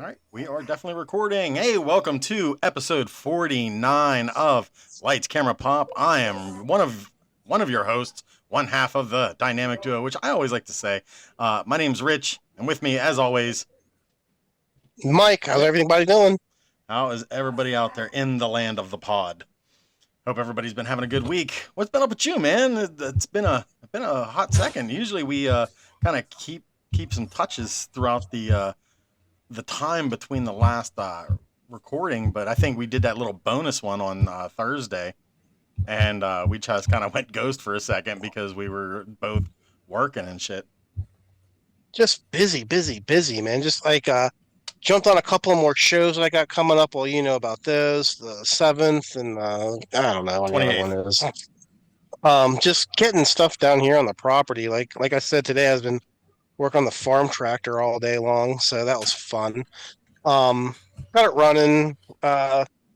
All right, we are definitely recording. Hey, welcome to episode 49 of Lights Camera Pop. I am one of your hosts, one half of the dynamic duo, which I always like to say. My name's Rich, and with me, as always, Mike, how's everybody doing? how is everybody out there in the land of the pod? Hope everybody's been having a good week. What's been up with you, man? It's been a hot second. Usually we kind of keep some touches throughout the time between the last recording, but I think we did that little bonus one on Thursday, and we just kind of went ghost for a second because we were both working and shit. Just busy, busy, busy, man. Just jumped on a couple more shows that I got coming up. Well, you know about those, the 7th and I don't know when the other one 28th. is. Just getting stuff down here on the property. Like I said today, I've been working on the farm tractor all day long, so that was fun. Um, Got it running.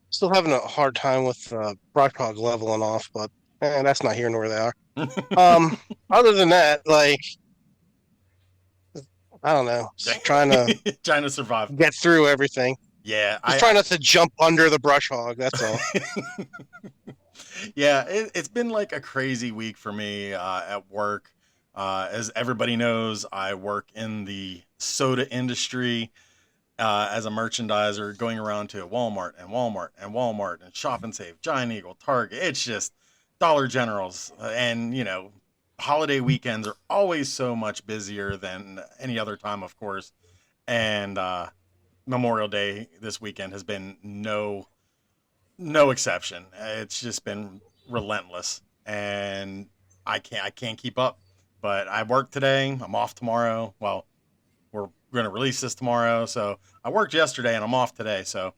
Still having a hard time with brush hog leveling off, but that's not here nor there. Um, Other than that, I don't know. Just trying to Trying to survive. get through everything. Yeah, Just trying not to jump under the brush hog. That's all. yeah, it's been like a crazy week for me at work. As everybody knows, I work in the soda industry as a merchandiser, going around to Walmart and Walmart and Walmart and Shop and Save, Giant Eagle, Target. It's just Dollar Generals, and holiday weekends are always so much busier than any other time, of course. And Memorial Day this weekend has been no exception. It's just been relentless, and I can't keep up. But I work today. I'm off tomorrow. Well, we're going to release this tomorrow, so I worked yesterday and I'm off today. So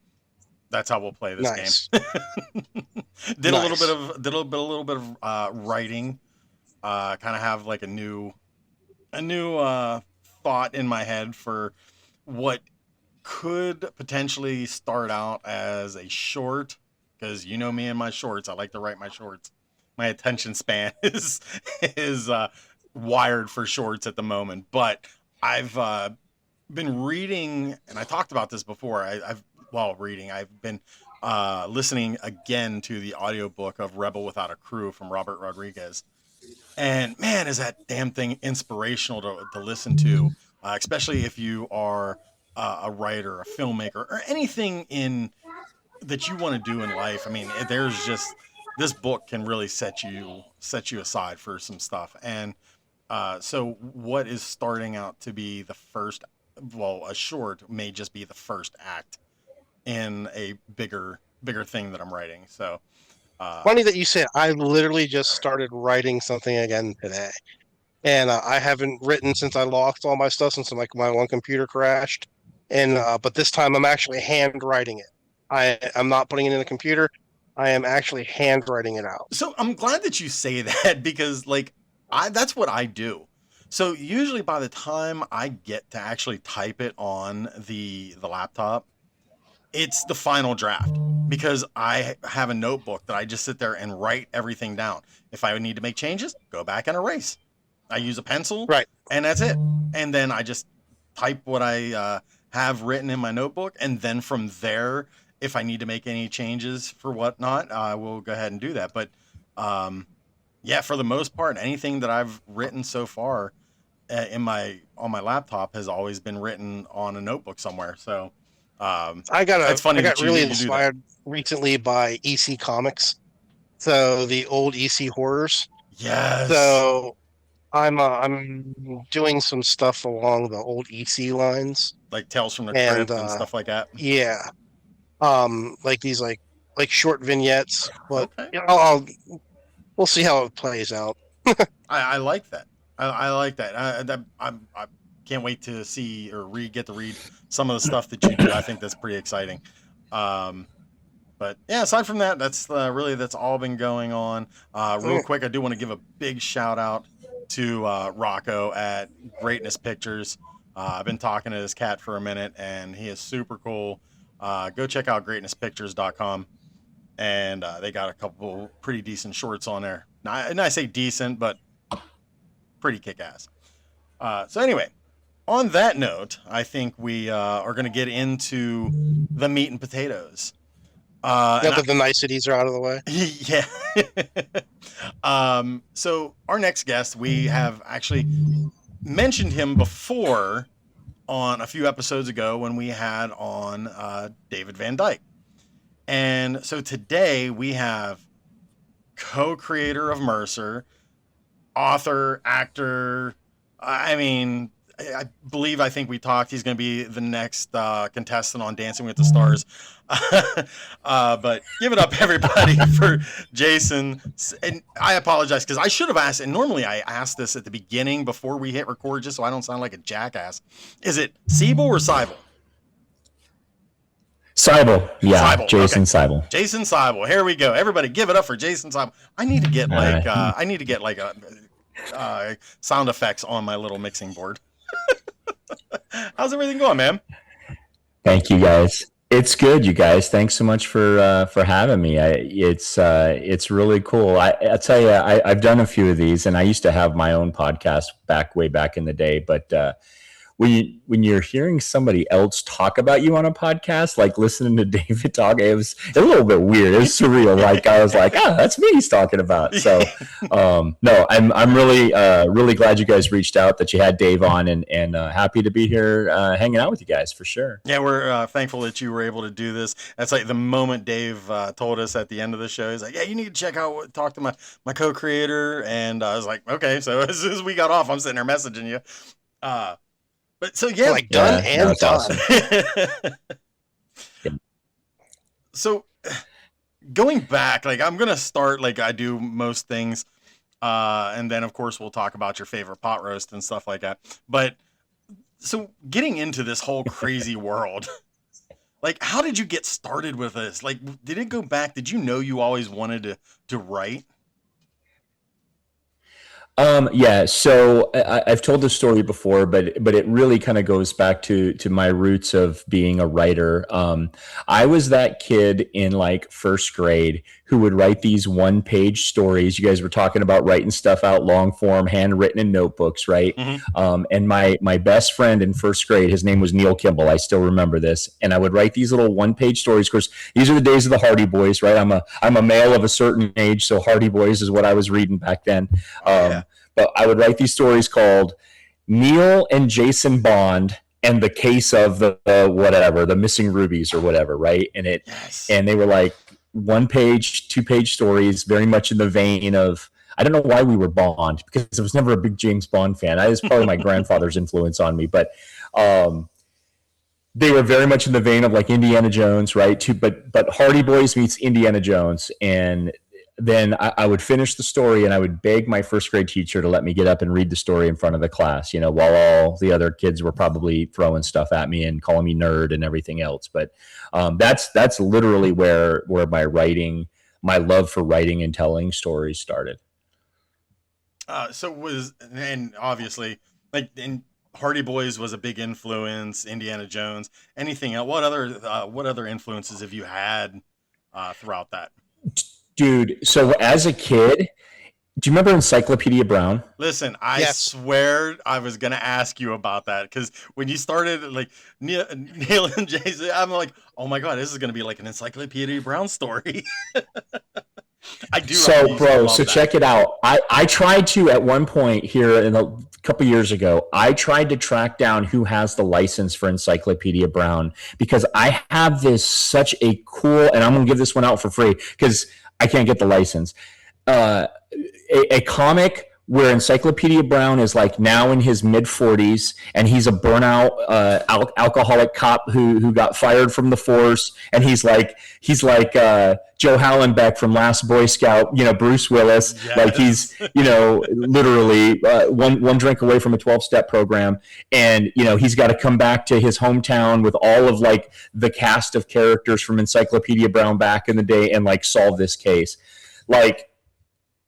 that's how we'll play this game. Nice. did Nice. a little bit of writing. Kind of have like a new thought in my head for what could potentially start out as a short, because you know me and my shorts. I like to write my shorts. My attention span is wired for shorts at the moment, but I've been reading, and I talked about this before. I've while reading, I've been listening again to the audiobook of Rebel Without a Crew from Robert Rodriguez. And man, is that damn thing inspirational to listen to, especially if you are a writer, a filmmaker, or anything in that you want to do in life. I mean, there's just this book can really set you aside for some stuff. And so, what is starting out to be the first, well, a short may just be the first act in a bigger thing that I'm writing. So, uh, Funny that you say it. I literally just started writing something again today, and I haven't written since I lost all my stuff since my one computer crashed. And but this time I'm actually handwriting it. I'm not putting it in the computer. I am actually handwriting it out. So I'm glad that you say that because like I that's what I do. So usually by the time I get to actually type it on the laptop, it's the final draft because I have a notebook that I just sit there and write everything down. If I need to make changes, go back and erase. I use a pencil Right. and that's it. And then I just type what I have written in my notebook, and then from there, if I need to make any changes for whatnot, I will go ahead and do that. But um, yeah, for the most part, anything that I've written so far in my on my laptop has always been written on a notebook somewhere. So um, it's I funny got that really you do that. inspired recently by EC Comics, so the old EC horrors. Yes, So I'm doing some stuff along the old EC lines, like Tales from the and Crypt and stuff like that. yeah, like these like short vignettes. But Okay, we'll see how it plays out. I like that. I like that. I can't wait to see or get to read some of the stuff that you do. I think that's pretty exciting. Um, but yeah, aside from that, that's really that's all been going on. Real Mm, quick, I do want to give a big shout out to Rocco at Greatness Pictures. I've been talking to this cat for a minute, and he is super cool. Go check out greatnesspictures.com, and they got a couple pretty decent shorts on there. Now, and I say decent, but pretty kick ass. So anyway, on that note, I think we are going to get into the meat and potatoes. Now And I, that the niceties are out of the way. yeah. So our next guest, we have actually mentioned him before on a few episodes ago when we had on David Van Dyke. And so today we have co-creator of Mercer, author, actor. I mean, I believe I think we talked. He's going to be the next contestant on Dancing with the Stars. But give it up, everybody, for Jason. And I apologize because I should have asked. And normally I ask this at the beginning before we hit record, just so I don't sound like a jackass. Is it Seibel or Seibel? Seibel, yeah, Seibel. Okay. Jason Seibel. Jason Seibel. Here we go. Everybody, give it up for Jason Seibel. I need to get like a sound effects on my little mixing board. How's everything going, man? Thank you, guys. It's good, you guys. Thanks so much for having me. It's really cool. I tell you, I've done a few of these, and I used to have my own podcast way back in the day, but when you're hearing somebody else talk about you on a podcast, like listening to David talk, it was a little bit weird. It was surreal. Like I was like, that's me he's talking about. So no, I'm really glad you guys reached out, that you had Dave on, and happy to be here hanging out with you guys for sure. Yeah, we're thankful that you were able to do this. That's like the moment Dave told us at the end of the show. He's like, yeah, you need to talk to my co-creator. And I was like, okay. So as soon as we got off, I'm sitting there messaging you. But so yeah, Like done and done. Awesome. So going back, like I'm gonna start like I do most things, and then of course we'll talk about your favorite pot roast and stuff like that. But so getting into this whole crazy world, like how did you get started with this? Like, did it go back? Did you know you always wanted to write? Yeah, so I've told this story before, but it really kind of goes back to my roots of being a writer. I was that kid in like first grade who would write these one-page stories. You guys were talking about writing stuff out long form, handwritten in notebooks, right? Mm-hmm. And my best friend in first grade, his name was Neil Kimball. I still remember this, and I would write these little one-page stories. Of course, these are the days of the Hardy Boys, right? I'm a male of a certain age, so Hardy Boys is what I was reading back then. Yeah. But I would write these stories called Neil and Jason Bond and the case of the whatever, the missing rubies or whatever, right? Yes. And they were like 1-page, 2-page stories, very much in the vein of, I don't know why we were Bond, because I was never a big James Bond fan. I was probably my grandfather's influence on me, but they were very much in the vein of like Indiana Jones, right? But Hardy Boys meets Indiana Jones. And then I would finish the story and I would beg my first grade teacher to let me get up and read the story in front of the class, while all the other kids were probably throwing stuff at me and calling me nerd and everything else. But that's literally where my love for writing and telling stories started. And obviously, like, and Hardy Boys was a big influence. Indiana Jones. Anything else? What other influences have you had throughout that? Dude, so as a kid, do you remember Encyclopedia Brown? Listen, I swear I was gonna ask you about that because when you started like Neil and Jason, I'm like, oh my god, this is gonna be like an Encyclopedia Brown story. I do. So, bro, so check it out. I tried to at one point here in a couple years ago. I tried to track down who has the license for Encyclopedia Brown because I have such a cool, and I'm gonna give this one out for free because I can't get the license. A comic where Encyclopedia Brown is like now in his mid 40s and he's a burnout alcoholic cop who got fired from the force, and he's like Joe Hallenbeck from Last Boy Scout, Bruce Willis. Yes. Like he's literally one drink away from a 12-step program, and he's got to come back to his hometown with all of like the cast of characters from Encyclopedia Brown back in the day and like solve this case. Like,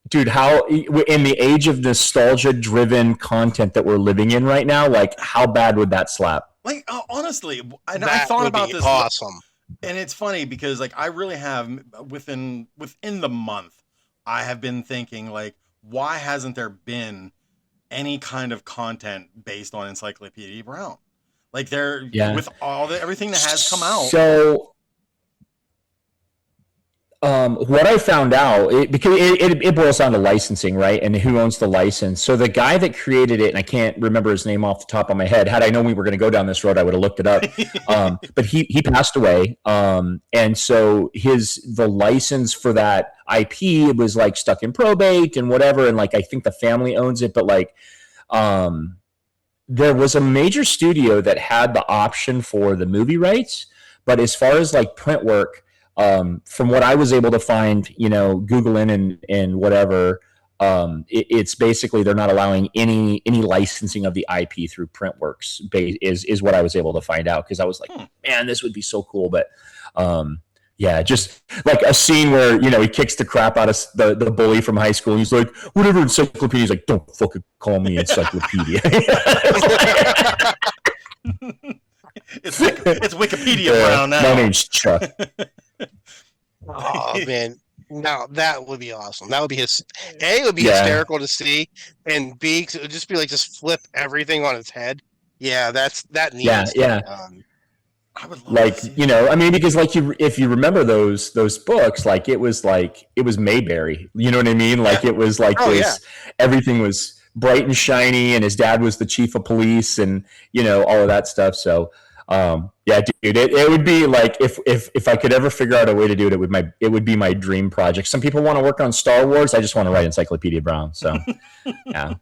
dude, how in the age of nostalgia-driven content that we're living in right now, like how bad would that slap? Like honestly, and That I thought would about be this. awesome. And it's funny because like I really have within the month, I have been thinking like, why hasn't there been any kind of content based on Encyclopedia Brown. Like they're Yeah. with all the everything that has come out. So what I found out, because it boils down to licensing, right? And who owns the license. So the guy that created it, and I can't remember his name off the top of my head. Had I known we were going to go down this road, I would have looked it up. But he passed away. And so the license for that IP was like stuck in probate and whatever. And like, I think the family owns it, but like, there was a major studio that had the option for the movie rights. But as far as like print work, from what I was able to find, Googling and whatever, it's basically they're not allowing any licensing of the IP through Printworks. Is what I was able to find out, because I was like, man, this would be so cool. But yeah, just like a scene where he kicks the crap out of the bully from high school. And he's like, whatever encyclopedia. He's like, don't fucking call me encyclopedia. It's Wikipedia Brown now. My name's Chuck. Oh man, now that would be awesome. That would be it would be hysterical to see, and B, it would just be like just flip everything on its head. Yeah, that needs to be done. I would love like to see I mean, because like if you remember those books, like it was Mayberry, you know what I mean? Like it was like everything was bright and shiny, and his dad was the chief of police, and all of that stuff. So yeah, dude, it would be like if I could ever figure out a way to do it, it would be my dream project. Some people want to work on Star Wars. I just want to write Encyclopedia Brown. So yeah.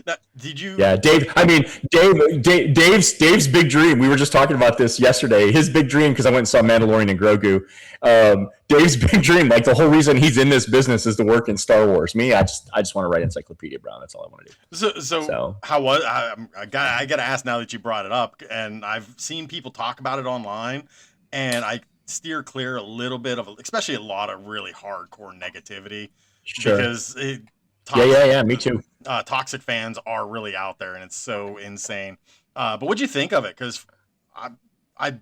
Now, did you? Yeah, Dave. I mean, Dave's big dream. We were just talking about this yesterday. His big dream, because I went and saw Mandalorian and Grogu. Dave's big dream, like the whole reason he's in this business, is to work in Star Wars. Me, I just want to write Encyclopedia Brown. That's all I want to do. So how was? I got to ask now that you brought it up, and I've seen people talk about it online, and I steer clear a little bit of, especially a lot of really hardcore negativity, because yeah, me too. Toxic fans are really out there, and it's so insane. But what'd you think of it? Because I,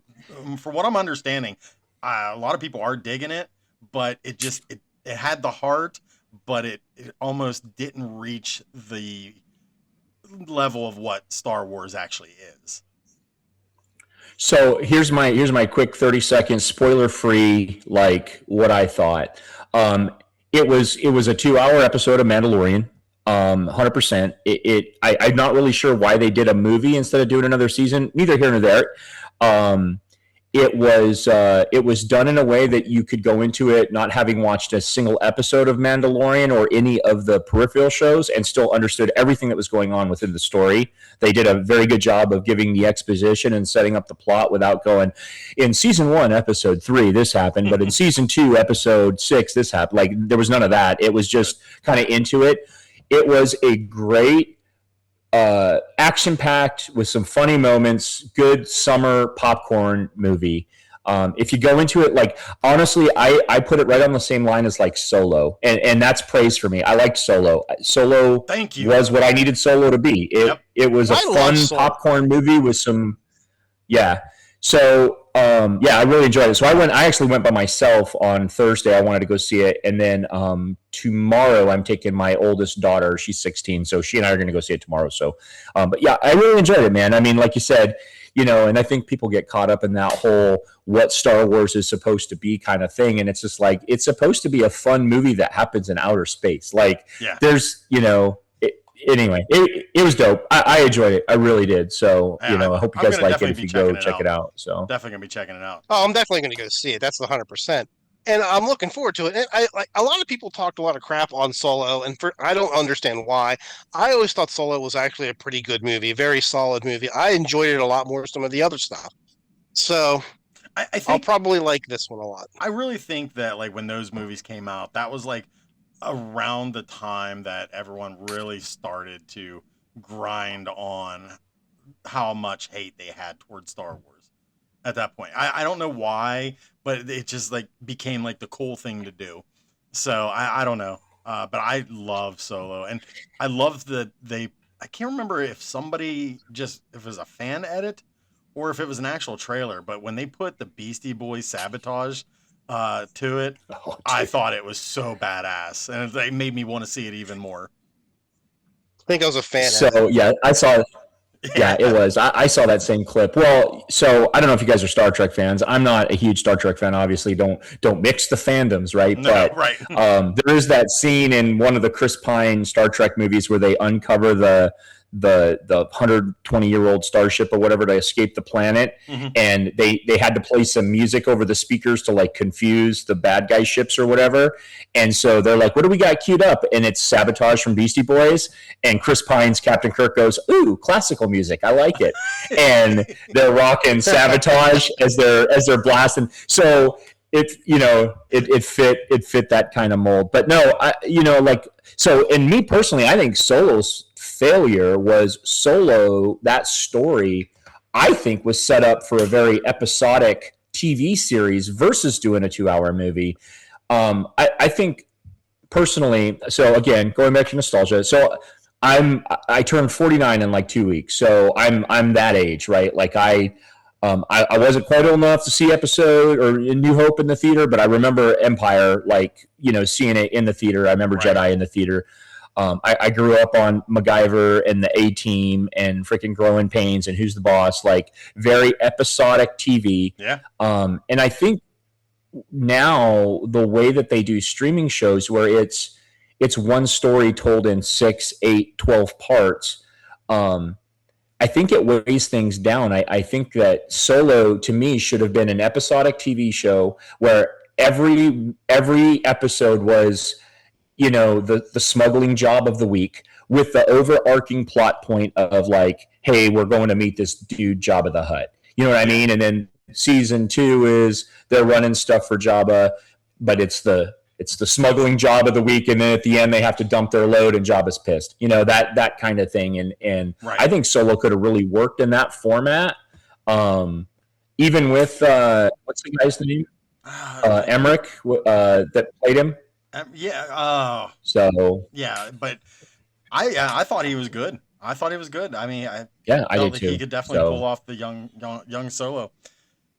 for what I'm understanding, a lot of people are digging it, but it had the heart, but it almost didn't reach the level of what Star Wars actually is. So here's my quick 30-second spoiler-free, like what I thought. It was a 2-hour episode of Mandalorian. 100%. I'm not really sure why they did a movie instead of doing another season. Neither here nor there. It was done in a way that you could go into it not having watched a single episode of Mandalorian or any of the peripheral shows, and still understood everything that was going on within the story. They did a very good job of giving the exposition and setting up the plot without going, in season 1, episode 3, this happened, but in season 2, episode 6, this happened. Like, there was none of that. It was just kind of into it. It was a great, action-packed with some funny moments, good summer popcorn movie. If you go into it, like, honestly, I put it right on the same line as like Solo, and that's praise for me. I liked Solo. Solo was what I needed Solo to be. It was a fun popcorn movie with some, So I really enjoyed it. So I actually went by myself on Thursday. I wanted to go see it, and then tomorrow I'm taking my oldest daughter. She's 16, so she and I are going to go see it tomorrow. So, but yeah, I really enjoyed it, man. I mean, like you said, and I think people get caught up in that whole what Star Wars is supposed to be kind of thing, and it's just like it's supposed to be a fun movie that happens in outer space. Like, there's, anyway, it was dope. I enjoyed it. I really did. So, I hope you guys like it if you go check it out. So definitely going to be checking it out. Oh, I'm definitely going to go see it. That's 100%. And I'm looking forward to it. And like a lot of people talked a lot of crap on Solo, and I don't understand why. I always thought Solo was actually a pretty good movie, a very solid movie. I enjoyed it a lot more than some of the other stuff. So I think I'll probably like this one a lot. I really think that, like, when those movies came out, that was like around the time that everyone really started to grind on how much hate they had towards Star Wars at that point. I don't know why, but it just like became like the cool thing to do. So I don't know. But I love Solo, and I love that I can't remember if if it was a fan edit or if it was an actual trailer, but when they put the Beastie Boys Sabotage to it, I thought it was so badass, and it made me want to see it even more. think I was a fan. So yeah, I saw. Yeah, it was. I saw that same clip. Well, so I don't know if you guys are Star Trek fans. I'm not a huge Star Trek fan. Obviously, don't mix the fandoms, right? No, but right. There is that scene in one of the Chris Pine Star Trek movies where they uncover the 120-year-old starship or whatever to escape the planet, and they had to play some music over the speakers to like confuse the bad guy ships or whatever. And so they're like, what do we got queued up? And it's Sabotage from Beastie Boys, and Chris Pine's Captain Kirk goes, ooh, classical music, I like it. And they're rocking Sabotage as they're blasting. So it fit that kind of mold. But no, and me personally, I think Solo's failure was Solo. That story, I think, was set up for a very episodic TV series versus doing a 2-hour movie. I think personally. So again, going back to nostalgia. So I turned 49 in like 2 weeks. So I'm that age, right? Like I wasn't quite old enough to see Episode or New Hope in the theater, but I remember Empire, seeing it in the theater. I remember Right. Jedi in the theater. I grew up on MacGyver and the A-Team and freaking Growing Pains and Who's the Boss, like very episodic TV. Yeah. And I think now the way that they do streaming shows where it's one story told in 6, 8, 12 parts, I think it weighs things down. I think that Solo, to me, should have been an episodic TV show where every episode was, the smuggling job of the week with the overarching plot point of like, hey, we're going to meet this dude Jabba the Hutt. You know what I mean? And then season 2 is they're running stuff for Jabba, but it's the smuggling job of the week, and then at the end they have to dump their load and Jabba's pissed. That kind of thing. And Right. I think Solo could have really worked in that format. Even with what's the guy's name? Emmerich that played him. Yeah. So Yeah, but I thought he was good. I thought he was good. I mean, I I felt did like too. he could definitely So, pull off the young Solo.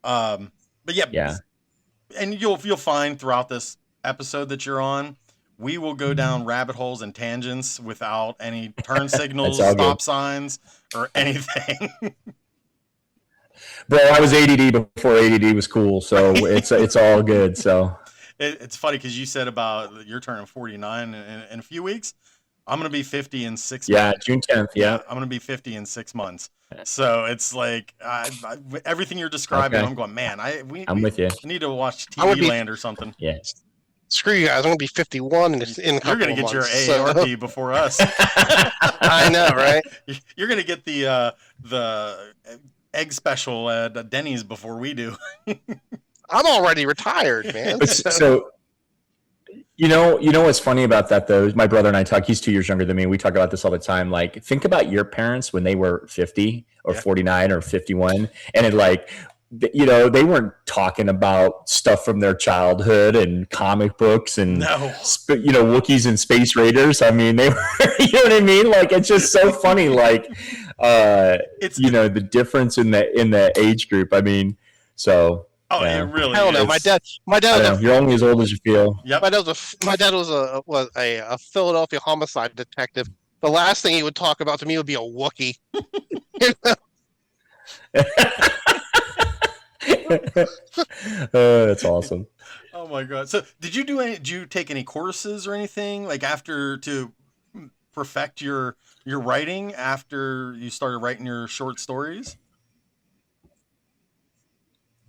But yeah, yeah. and you'll find throughout this episode that you're on, we will go down rabbit holes and tangents without any turn signals, all stop good. signs, or anything. Bro, I was ADD before ADD was cool, so it's all good. So It's funny because you said about you're turning 49 in a few weeks. I'm gonna be 50 in 6 yeah, months. June 10th. Yeah. I'm gonna be 50 in 6 months. So it's like everything you're describing. Okay. I'm going, man. I'm with you. need to watch I would TV be- Land or something. Yeah. Screw you guys! I'm gonna be 51 in a You're couple gonna of get your months, AARP before us. I know, right? You're gonna get the egg special at Denny's before we do. I'm already retired, man. But so you know what's funny about that though? My brother and I talk. He's 2 years younger than me. We talk about this all the time. Like, think about your parents when they were 50 or 49 or 51, and it like, they weren't talking about stuff from their childhood and comic books and No. Wookiees and Space Raiders. I mean, they were. You know what I mean? Like, it's just so funny. Like, It's the difference in the age group. I mean, so. Oh, yeah. it really Hell no, is. my dad I don't know. was You're only as old as you feel. Yep. my dad was a Philadelphia homicide detective. The last thing he would talk about to me would be a Wookiee. That's awesome. Oh my god. So did you take any courses or anything like after to perfect your writing after you started writing your short stories?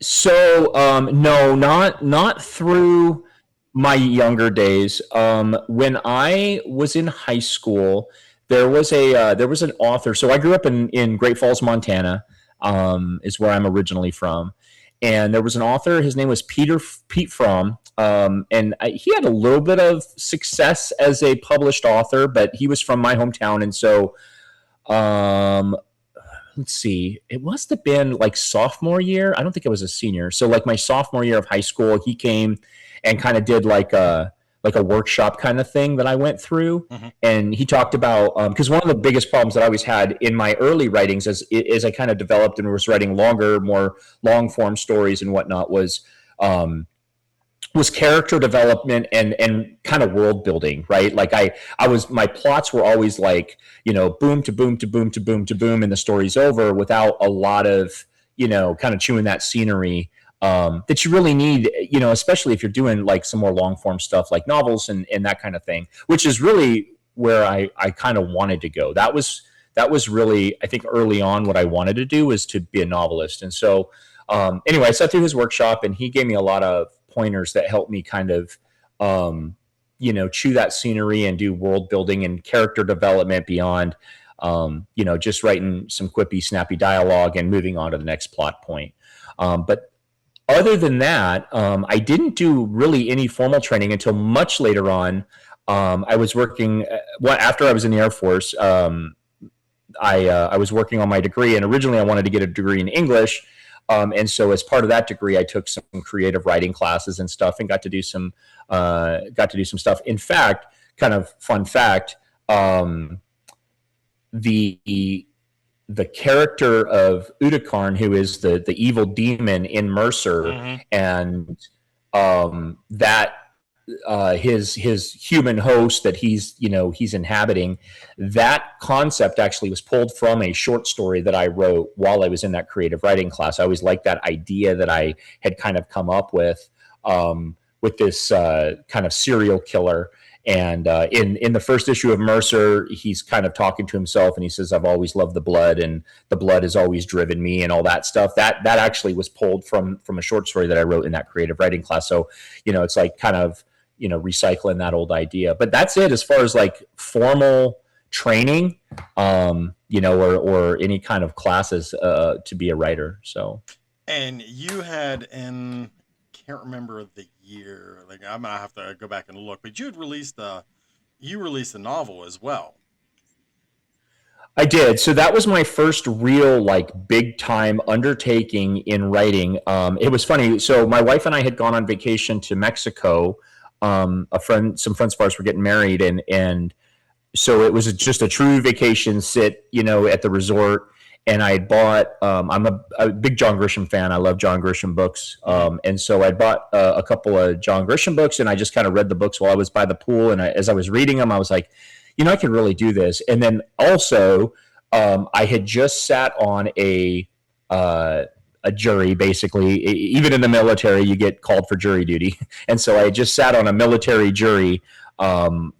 So no, not through my younger days. When I was in high school, there was an author. So I grew up in Great Falls, Montana, is where I'm originally from. And there was an author. His name was Pete Fromm, and he had a little bit of success as a published author, but he was from my hometown, and so let's see, it must have been like sophomore year. I don't think it was a senior. So like my sophomore year of high school, he came and kind of did like a workshop kind of thing that I went through. Mm-hmm. And he talked about, because one of the biggest problems that I always had in my early writings as I kind of developed and was writing longer, more long form stories and whatnot was was character development and kind of world building, right? Like I was, my plots were always like, boom to boom to boom to boom to boom, and the story's over without a lot of, kind of chewing that scenery that you really need, especially if you're doing like some more long form stuff like novels and that kind of thing, which is really where I kind of wanted to go. That was really, I think, early on what I wanted to do was to be a novelist. And so anyway, I sat through his workshop and he gave me a lot of pointers that helped me kind of, chew that scenery and do world building and character development beyond, just writing some quippy, snappy dialogue and moving on to the next plot point. But other than that, I didn't do really any formal training until much later on. I was working, after I was in the Air Force, I was working on my degree, and originally I wanted to get a degree in English. And so as part of that degree, I took some creative writing classes and stuff and got to do some stuff. In fact, kind of fun fact, the character of Udakarn, who is the evil demon in Mercer, Mm-hmm. and that his human host that he's inhabiting, that concept actually was pulled from a short story that I wrote while I was in that creative writing class. I always liked that idea that I had kind of come up with this kind of serial killer. And in the first issue of Mercer, he's kind of talking to himself and he says, "I've always loved the blood, and the blood has always driven me," and all that stuff. That actually was pulled from a short story that I wrote in that creative writing class. So, it's like kind of, recycling that old idea. But that's it as far as like formal training, or any kind of classes to be a writer. So. And you had can't remember the year. Like, I'm gonna have to go back and look. But you had released a novel as well. I did. So that was my first real like big time undertaking in writing. It was funny. So my wife and I had gone on vacation to Mexico. Some friends of ours were getting married, and so it was just a true vacation sit, at the resort. And I had bought, I'm a big John Grisham fan. I love John Grisham books. And so I bought a couple of John Grisham books, and I just kind of read the books while I was by the pool. And as I was reading them, I was like, I could really do this. And then also, I had just sat on a jury, basically. Even in the military, you get called for jury duty. And so I just sat on a military jury and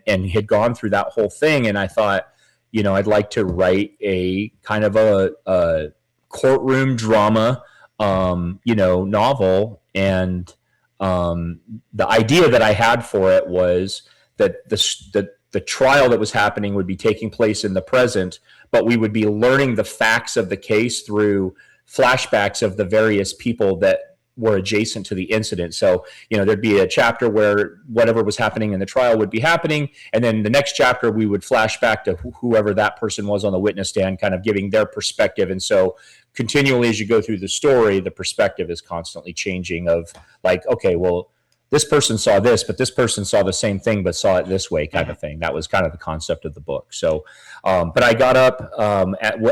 had gone through that whole thing. And I thought, I'd like to write a kind of a courtroom drama, novel. And the idea that I had for it was that the trial that was happening would be taking place in the present, but we would be learning the facts of the case through flashbacks of the various people that were adjacent to the incident. So, there'd be a chapter where whatever was happening in the trial would be happening. And then the next chapter, we would flash back to whoever that person was on the witness stand, kind of giving their perspective. And so continually, as you go through the story, the perspective is constantly changing of like, okay, well, this person saw this, but this person saw the same thing, but saw it this way, kind of thing. That was kind of the concept of the book. So, but I got up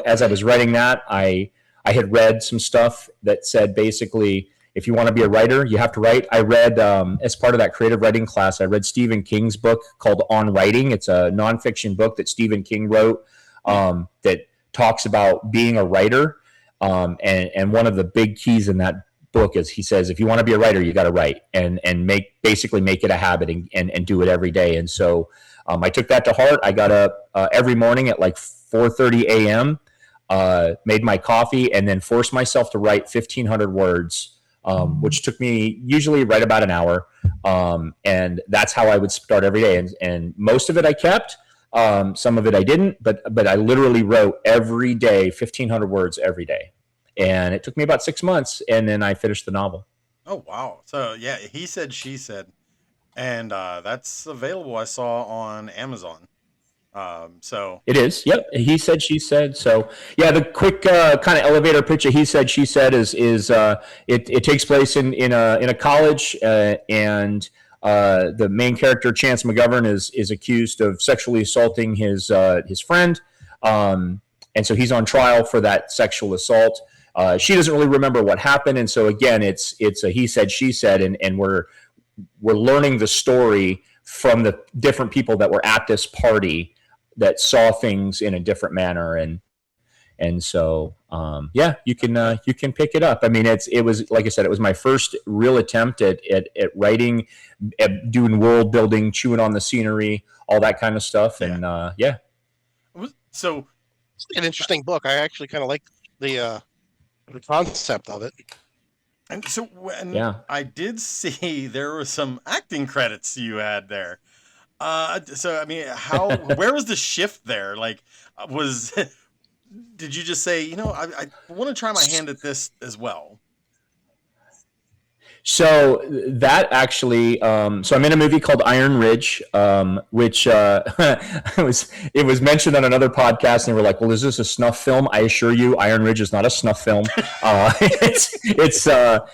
as I was writing that, I had read some stuff that said basically, if you want to be a writer, you have to write. I read, as part of that creative writing class, I read Stephen King's book called On Writing. It's a nonfiction book that Stephen King wrote that talks about being a writer. And one of the big keys in that book is he says, if you want to be a writer, you got to write and make it a habit and do it every day. And so I took that to heart. I got up every morning at like 4:30 a.m., made my coffee, and then forced myself to write 1,500 words, which took me usually right about an hour. And that's how I would start every day. And most of it I kept, some of it I didn't, but I literally wrote every day, 1,500 words every day. And it took me about 6 months, and then I finished the novel. Oh, wow. So yeah, He Said, She Said. And that's available, I saw, on Amazon. So it is. Yep. He Said, She Said. So yeah, the quick kind of elevator pitch of He Said, She Said is it takes place in a college, and the main character, Chance McGovern, is accused of sexually assaulting his friend, and so he's on trial for that sexual assault. She doesn't really remember what happened, and so again, it's a he said, she said, and we're learning the story from the different people that were at this party that saw things in a different manner. And so, yeah, you can pick it up. I mean, it was, like I said, it was my first real attempt at writing, at doing world building, chewing on the scenery, all that kind of stuff. And yeah. So It's like an interesting book. I actually kind of like the concept of it. And so when Yeah. I did see there were some acting credits you had there. So I mean, where was the shift there? Like, was did you just say, I want to try my hand at this as well? So that actually, so I'm in a movie called Iron Ridge, which it was mentioned on another podcast, and they were like, "Well, is this a snuff film?" I assure you, Iron Ridge is not a snuff film. It's so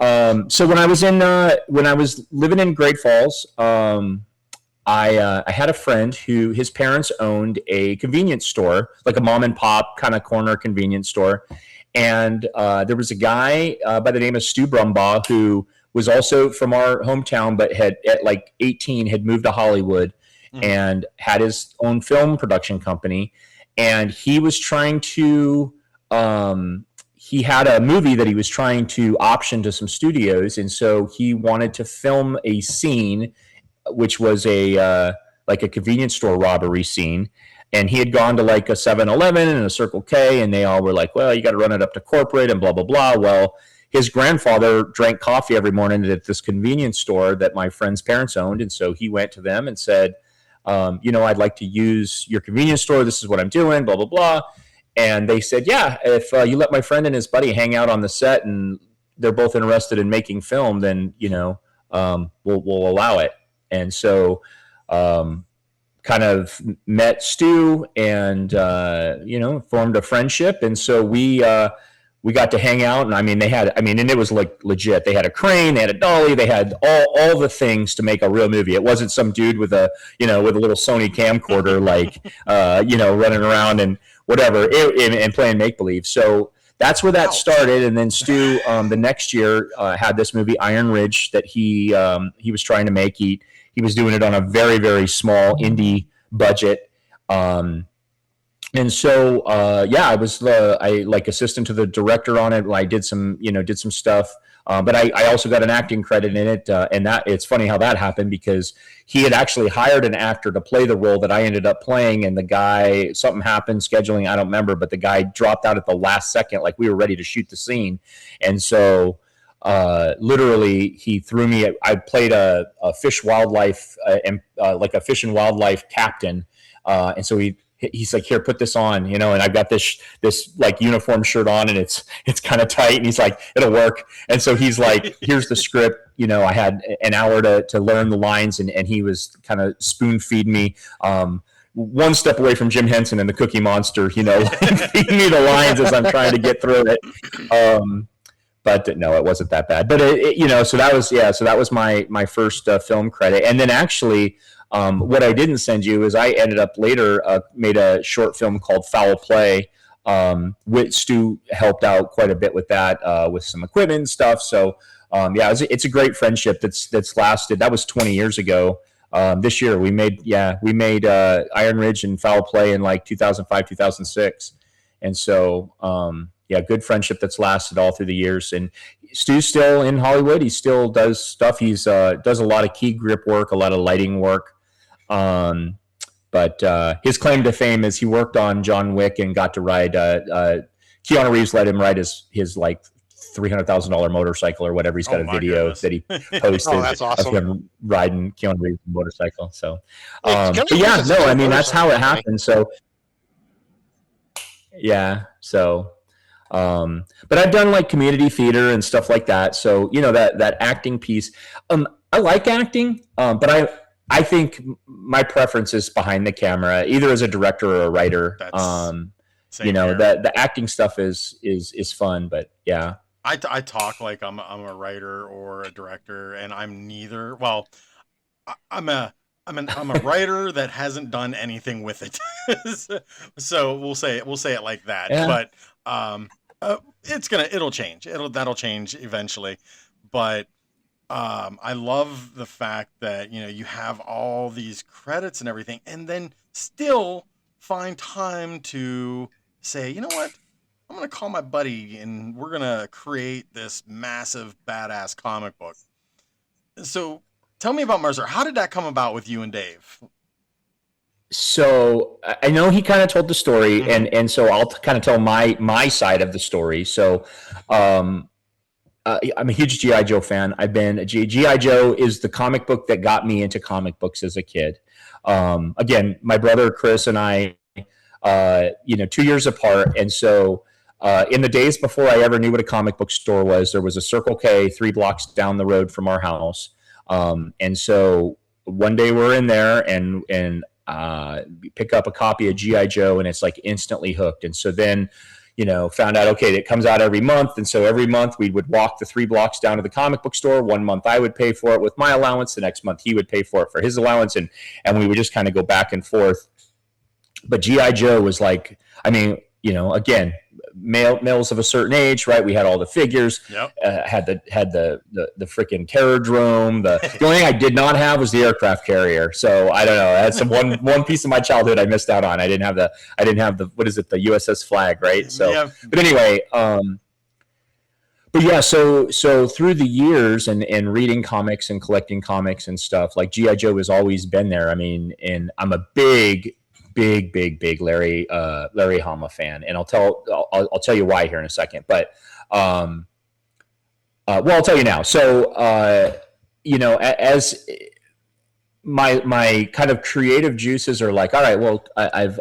when I was living in Great Falls, I had a friend who his parents owned a convenience store, like a mom and pop kind of corner convenience store. And there was a guy by the name of Stu Brumbaugh who was also from our hometown, but had at like 18 had moved to Hollywood and had his own film production company. And he was trying to, he had a movie that he was trying to option to some studios. And so he wanted to film a scene, which was like a convenience store robbery scene. And he had gone to like a 7-Eleven and a Circle K, and they all were like, well, you got to run it up to corporate and blah, blah, blah. Well, his grandfather drank coffee every morning at this convenience store that my friend's parents owned. And so he went to them and said, I'd like to use your convenience store. This is what I'm doing, blah, blah, blah. And they said, yeah, if you let my friend and his buddy hang out on the set and they're both interested in making film, then, we'll allow it. And so, kind of met Stu and, formed a friendship. And so we got to hang out, and and it was like legit. They had a crane, they had a dolly, they had all the things to make a real movie. It wasn't some dude with a little Sony camcorder, running around and whatever and playing make believe. So that's where that started. And then Stu, the next year, had this movie Iron Ridge that he was trying to make. He was doing it on a very, very small indie budget. And so, I was like assistant to the director on it. I did some stuff. But I also got an acting credit in it. And that it's funny how that happened, because he had actually hired an actor to play the role that I ended up playing. And the guy, something happened, scheduling, I don't remember, but the guy dropped out at the last second. Like, we were ready to shoot the scene. And so, literally he threw me. I played a fish wildlife and like a fish and wildlife captain, and so he's like, here, put this on, and I've got this like uniform shirt on, and it's kind of tight, and he's like, it'll work. And so he's like, here's the script. I had an hour to learn the lines, and he was kind of spoon feeding me, one step away from Jim Henson and the Cookie Monster, feeding me the lines as I'm trying to get through it. But no, it wasn't that bad. But so that was my first film credit. And then actually, what I didn't send you is I ended up later made a short film called Foul Play. Which Stu helped out quite a bit with that, with some equipment and stuff. So it's a great friendship that's lasted. That was 20 years ago. This year we made Iron Ridge and Foul Play in like 2005, 2006, and so. Good friendship that's lasted all through the years. And Stu's still in Hollywood. He still does stuff. He's does a lot of key grip work, a lot of lighting work. But his claim to fame is he worked on John Wick and got to ride. Keanu Reeves let him ride his like $300,000 motorcycle or whatever. He's got a video that he posted that's awesome. of him riding Keanu Reeves' motorcycle. So, Yeah, but yeah, no, I mean that's how it happened. So, yeah, so. But I've done like community theater and stuff like that. So, that acting piece, I like acting. But I think my preference is behind the camera, either as a director or a writer. The acting stuff is fun, but yeah. I talk like I'm a writer or a director, and I'm neither. Well, I'm a writer that hasn't done anything with it. So we'll say it like that. Yeah. But it'll change. That'll change eventually. But I love the fact that you have all these credits and everything, and then still find time to say, you know what, I'm gonna call my buddy and we're gonna create this massive badass comic book. So tell me about Mercer. How did that come about with you and Dave? So I know he kind of told the story, Mhm. and so I'll kind of tell my side of the story. So um, I'm a huge GI Joe fan. I've been GI Joe is the comic book that got me into comic books as a kid. Again, my brother Chris and I, 2 years apart, and so in the days before I ever knew what a comic book store was, there was a Circle K 3 blocks down the road from our house, and so one day we're in there and pick up a copy of GI Joe, and it's like instantly hooked. And so then found out, okay, it comes out every month. And so every month we would walk the 3 blocks down to the comic book store. One month I would pay for it with my allowance. The next month he would pay for it for his allowance. And we would just kind of go back and forth. But GI Joe was like, I mean, again, males of a certain age, right? We had all the figures, Yep. had the freaking terror drone. The only thing I did not have was the aircraft carrier. So I don't know. That's one piece of my childhood I missed out on. I didn't have the what is it, the USS Flag, right? So, Yeah. but anyway, but yeah, so through the years and reading comics and collecting comics and stuff, like GI Joe has always been there. I mean, and I'm a big Larry Hama fan, and I'll tell you why here in a second. But well, I'll tell you now. So as my kind of creative juices are like, all right, well, I've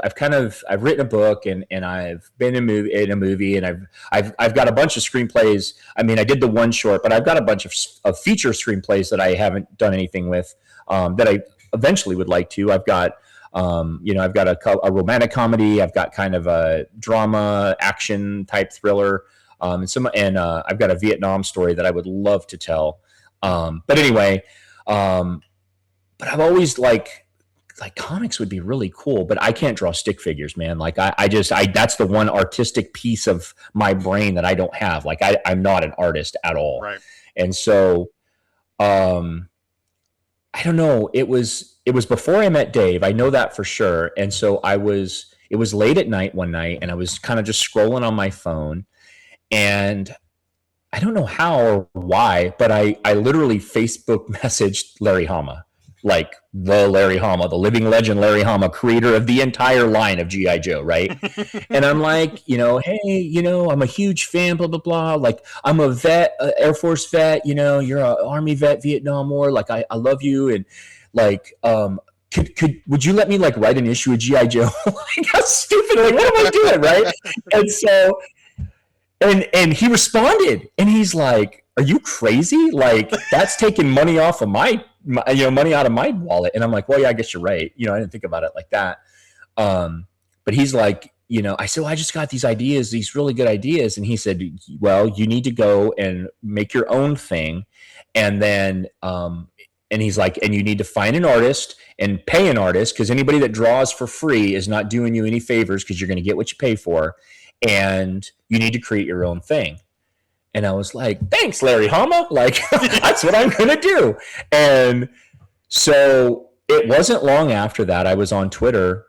written a book and I've been in a movie, and I've got a bunch of screenplays. I mean, I did the one short, but I've got a bunch of feature screenplays that I haven't done anything with, that I eventually would like to. I've got I've got a romantic comedy. I've got kind of a drama, action type thriller, and I've got a Vietnam story that I would love to tell. But anyway, but I've always like comics would be really cool, but I can't draw stick figures, man. Like I that's the one artistic piece of my brain that I don't have. Like I'm not an artist at all. Right. And so, I don't know. It was before I met Dave. I know that for sure. And so it was late at night one night, and I was kind of just scrolling on my phone, and I don't know how or why, but I literally Facebook messaged Larry Hama, like the Larry Hama, the living legend Larry Hama, creator of the entire line of GI Joe, right? And I'm like, hey, I'm a huge fan, blah blah blah. Like I'm a vet, Air Force vet. You're an Army vet, Vietnam War. Like I love you, and like would you let me like write an issue of GI Joe? Like how stupid! Like what am I doing, right? And so. And he responded, and he's like, "Are you crazy? Like that's taking money off of my money out of my wallet." And I'm like, "Well, yeah, I guess you're right. I didn't think about it like that." But he's like, I said, well, I just got these ideas, these really good ideas, and he said, "Well, you need to go and make your own thing, and then." And he's like, and you need to find an artist and pay an artist, because anybody that draws for free is not doing you any favors, because you're going to get what you pay for. And you need to create your own thing. And I was like, thanks, Larry Hama. Like, that's what I'm going to do. And so it wasn't long after that, I was on Twitter,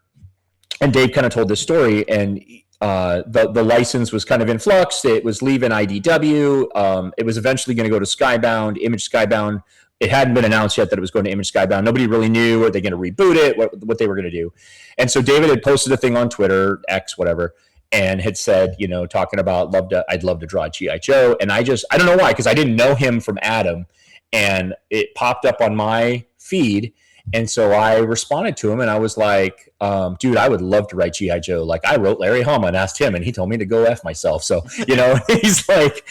and Dave kind of told this story, and the license was kind of in flux. It was leaving IDW. It was eventually going to go to Skybound, Image Skybound. It hadn't been announced yet that it was going to Image Skybound. Nobody really knew. Were they going to reboot it? What they were going to do? And so David had posted a thing on Twitter, X, whatever, and had said, talking about I'd love to draw GI Joe. And I don't know why, because I didn't know him from Adam, and it popped up on my feed. And so I responded to him, and I was like, dude, I would love to write GI Joe. Like I wrote Larry Hama and asked him, and he told me to go F myself. So, he's like,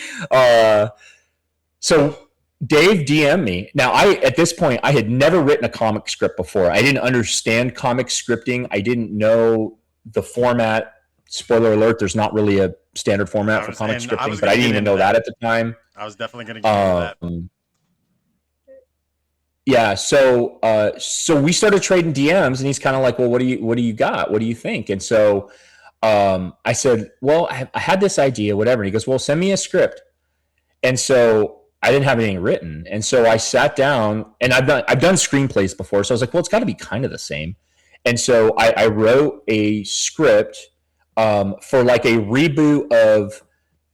so Dave DM'd me. Now at this point, I had never written a comic script before. I didn't understand comic scripting. I didn't know the format. Spoiler alert, there's not really a standard format for comic scripting, but I didn't even know that at the time. I was definitely going to get into that. Yeah, so we started trading DMs, and he's kind of like, well, what do you got? What do you think? And so I said, well, I had this idea, whatever. And he goes, well, send me a script. And so I didn't have anything written. And so I sat down, and I've done screenplays before. So I was like, well, it's got to be kind of the same. And so I wrote a script for like a reboot of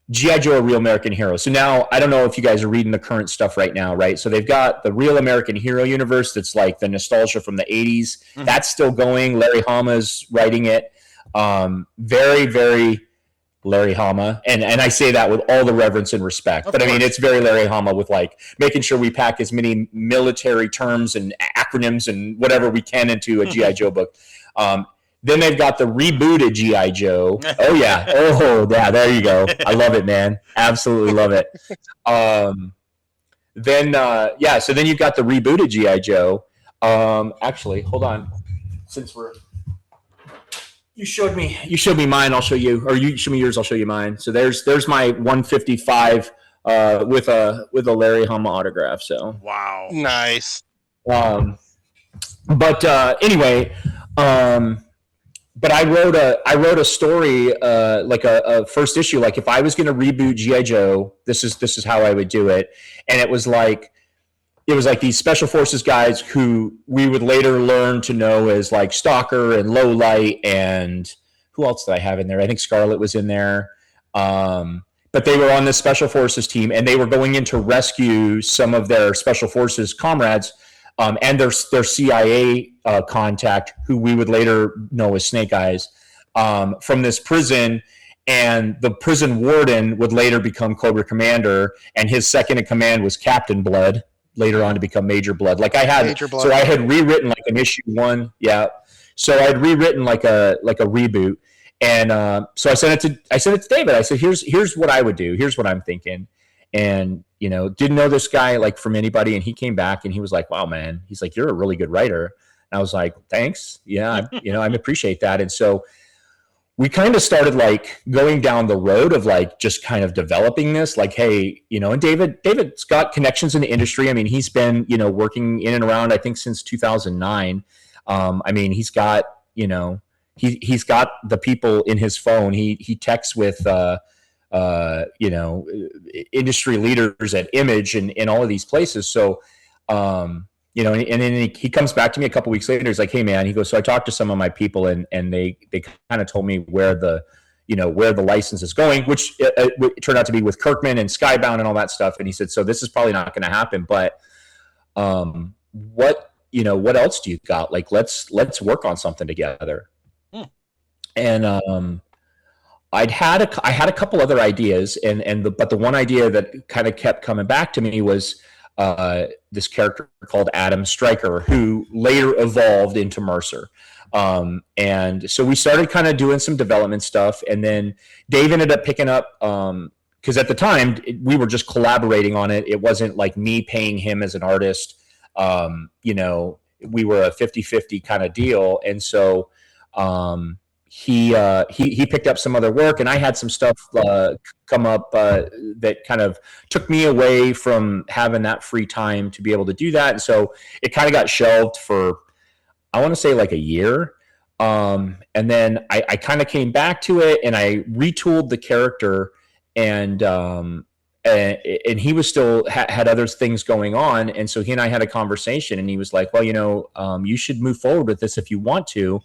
G.I. Joe, a Real American Hero. So now I don't know if you guys are reading the current stuff right now, right? So they've got the Real American Hero universe that's like the nostalgia from the 80s. Mm-hmm. That's still going. Larry Hama's writing it. Very, very Larry Hama. And I say that with all the reverence and respect. But I mean, it's very Larry Hama with like making sure we pack as many military terms and acronyms and whatever we can into a G.I. Joe book. Then they've got the rebooted G.I. Joe. Oh, yeah. Oh, yeah. There you go. I love it, man. Absolutely love it. So then you've got the rebooted G.I. Joe. Actually, hold on. Since you showed me mine, I'll show you, or you show me yours, I'll show you mine. So there's my 155 with a Larry Hama autograph. So wow. Nice. But anyway, but I wrote a story, like a first issue. Like if I was going to reboot G.I. Joe, this is how I would do it. And it was like these special forces guys who we would later learn to know as like Stalker and Lowlight, and who else did I have in there? I think Scarlet was in there. But they were on this special forces team, and they were going in to rescue some of their special forces comrades, and their CIA contact, who we would later know as Snake Eyes, from this prison. And the prison warden would later become Cobra Commander, and his second in command was Captain Blood, later on to become Major Blood. Like I had rewritten like an issue 1. Yeah. So I had rewritten like a reboot. And so I sent it to David. I said, here's what I would do. Here's what I'm thinking. And, didn't know this guy like from anybody. And he came back and he was like, wow, man, he's like, you're a really good writer. And I was like, thanks. Yeah. I appreciate that. And so we kind of started like going down the road of like just kind of developing this, like, hey, and David's got connections in the industry. I mean, he's been, working in and around, I think, since 2009. I mean, he's got, he's got the people in his phone. He texts with, industry leaders at Image and all of these places. So, and then he comes back to me a couple weeks later. He's like, hey, man, he goes, so I talked to some of my people and they kind of told me where the license is going, which it turned out to be with Kirkman and Skybound and all that stuff. And he said, so this is probably not going to happen, but what else do you got? Like, let's work on something together. And I had a couple other ideas, but the one idea that kind of kept coming back to me was this character called Adam Stryker, who later evolved into Mercer. And so we started kind of doing some development stuff, and then Dave ended up picking up, because at the time we were just collaborating on it. It wasn't like me paying him as an artist. We were a 50-50 kind of deal. And so he picked up some other work, and I had some stuff come up that kind of took me away from having that free time to be able to do that. And so it kind of got shelved for, I want to say, like a year. And then I kind of came back to it, and I retooled the character, and he was still had other things going on. And so he and I had a conversation, and he was like, well, you should move forward with this if you want to,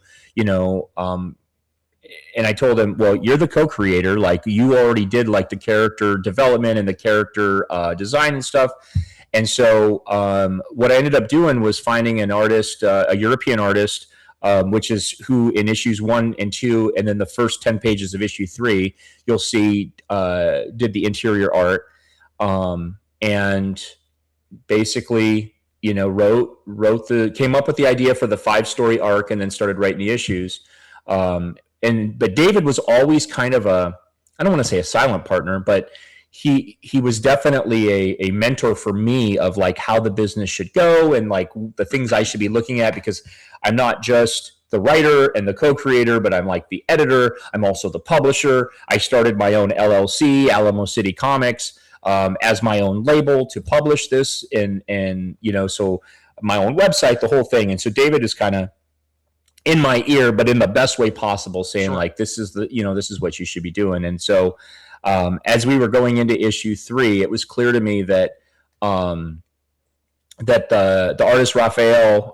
and I told him, well, you're the co-creator. Like, you already did like the character development and the character design and stuff. And so what I ended up doing was finding an artist, a European artist, which is who in issues 1 and 2, and then the first 10 pages of issue 3, you'll see did the interior art, and basically, came up with the idea for the 5-story arc, and then started writing the issues. But David was always kind of I don't want to say a silent partner, but he was definitely a mentor for me of like how the business should go and like the things I should be looking at, because I'm not just the writer and the co-creator, but I'm like the editor. I'm also the publisher. I started my own LLC, Alamo City Comics, as my own label to publish this, and so my own website, the whole thing. And so David is kind of in my ear, but in the best way possible, saying sure, like, this is this is what you should be doing. And so as we were going into issue 3, it was clear to me that um, that the artist Raphael,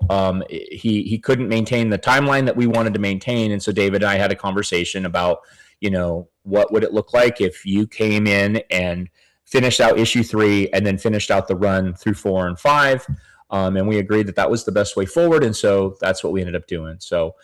he couldn't maintain the timeline that we wanted to maintain, and so David and I had a conversation about, what would it look like if you came in and finished out issue 3 and then finished out the run through 4 and 5. And we agreed that that was the best way forward, and so that's what we ended up doing. So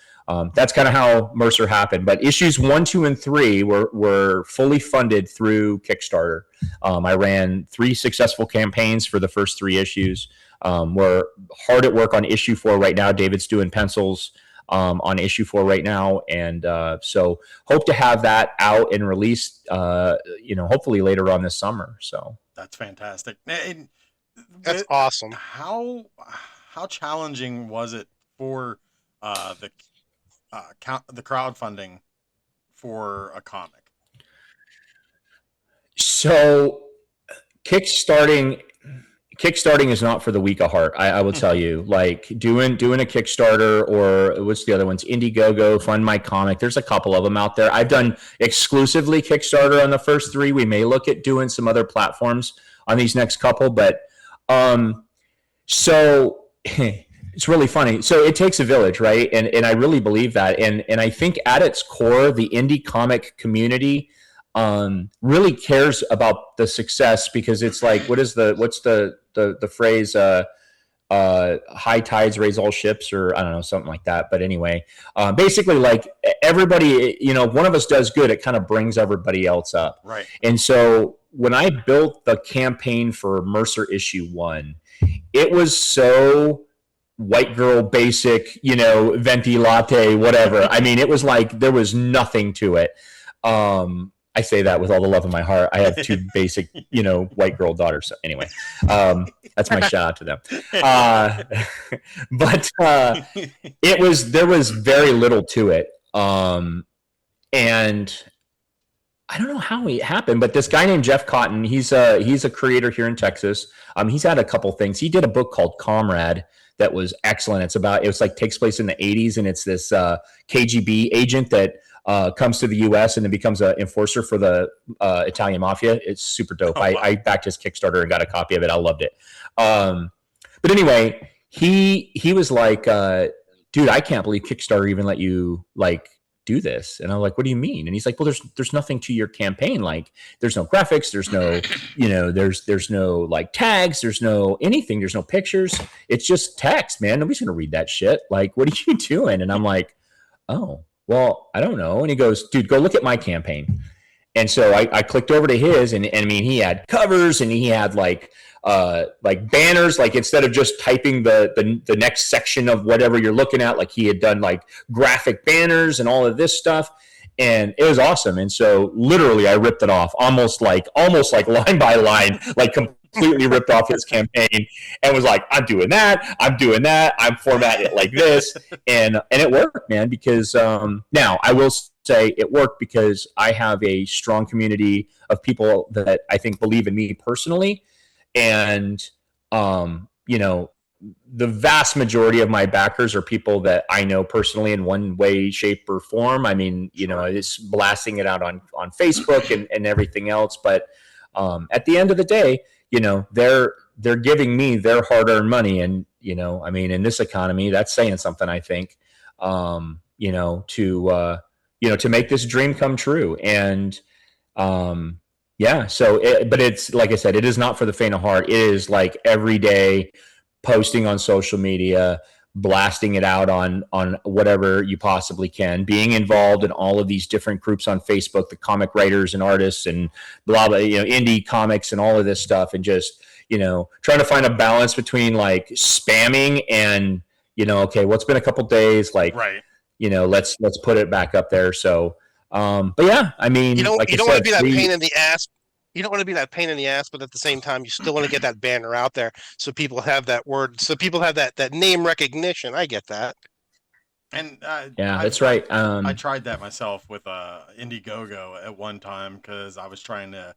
that's kind of how Mercer happened. But issues 1, 2, and 3 were fully funded through Kickstarter. I ran 3 successful campaigns for the first 3 issues. We're hard at work on issue 4 right now. David's doing pencils on issue 4 right now, and so hope to have that out and released, hopefully later on this summer. So That's fantastic. And That's awesome. how challenging was it for the crowdfunding for a comic? So kickstarting is not for the weak of heart. I will tell you, like doing a Kickstarter, or what's the other ones? Indiegogo, Fund My Comic. There's a couple of them out there. I've done exclusively Kickstarter on the first 3. We may look at doing some other platforms on these next couple, but so it's really funny. So it takes a village, right? And I really believe that. And I think at its core, the indie comic community really cares about the success, because it's like, what's the phrase? High tides raise all ships, or I don't know, something like that. But anyway, basically, like everybody, one of us does good, it kind of brings everybody else up. Right. And so when I built the campaign for Mercer issue 1, it was so white girl basic, venti latte, whatever. I mean, it was like there was nothing to it. I say that with all the love in my heart. I have 2 basic, white girl daughters. So anyway, that's my shout out to them. But there was very little to it. And I don't know how it happened, but this guy named Jeff Cotton, he's a creator here in Texas. He's had a couple things. He did a book called Comrade that was excellent. Takes place in the 80s, and it's this KGB agent that comes to the U.S. and then becomes an enforcer for the Italian mafia. It's super dope. Oh, wow. I backed his Kickstarter and got a copy of it. I loved it. But anyway, he was like, dude, I can't believe Kickstarter even let you do this. And I'm like, what do you mean? And he's like, well, there's nothing to your campaign. Like, there's no graphics, there's no, there's no like tags, there's no anything, there's no pictures. It's just text, man. Nobody's gonna read that shit. Like, what are you doing? And I'm like, oh, well, I don't know. And he goes, dude, go look at my campaign. And so I clicked over to his, and I mean, he had covers, and he had like banners, like instead of just typing the next section of whatever you're looking at, like he had done like graphic banners and all of this stuff. And it was awesome. And so literally I ripped it off almost like line by line, like completely ripped off his campaign, and was like, I'm doing that, I'm formatting it like this. And it worked, man, because now I will say it worked because I have a strong community of people that I think believe in me personally. And, the vast majority of my backers are people that I know personally in one way, shape, or form. I mean, it's blasting it out on Facebook and everything else. But at the end of the day, they're giving me their hard-earned money. And, I mean, in this economy, that's saying something, I think, to make this dream come true. And, yeah. So, but it's like I said, it is not for the faint of heart. It is like every day posting on social media, blasting it out on whatever you possibly can, being involved in all of these different groups on Facebook, the comic writers and artists and blah, blah, indie comics and all of this stuff. And just, trying to find a balance between like spamming and, okay, well, it's been a couple days, like, right. Let's put it back up there. So, but yeah, I mean, You don't like want to be that pain in the ass. You don't want to be that pain in the ass, but at the same time, you still want to get that banner out there so people have that word, so people have that name recognition. I get that. And yeah, that's right. I tried that myself with Indiegogo at one time because I was trying to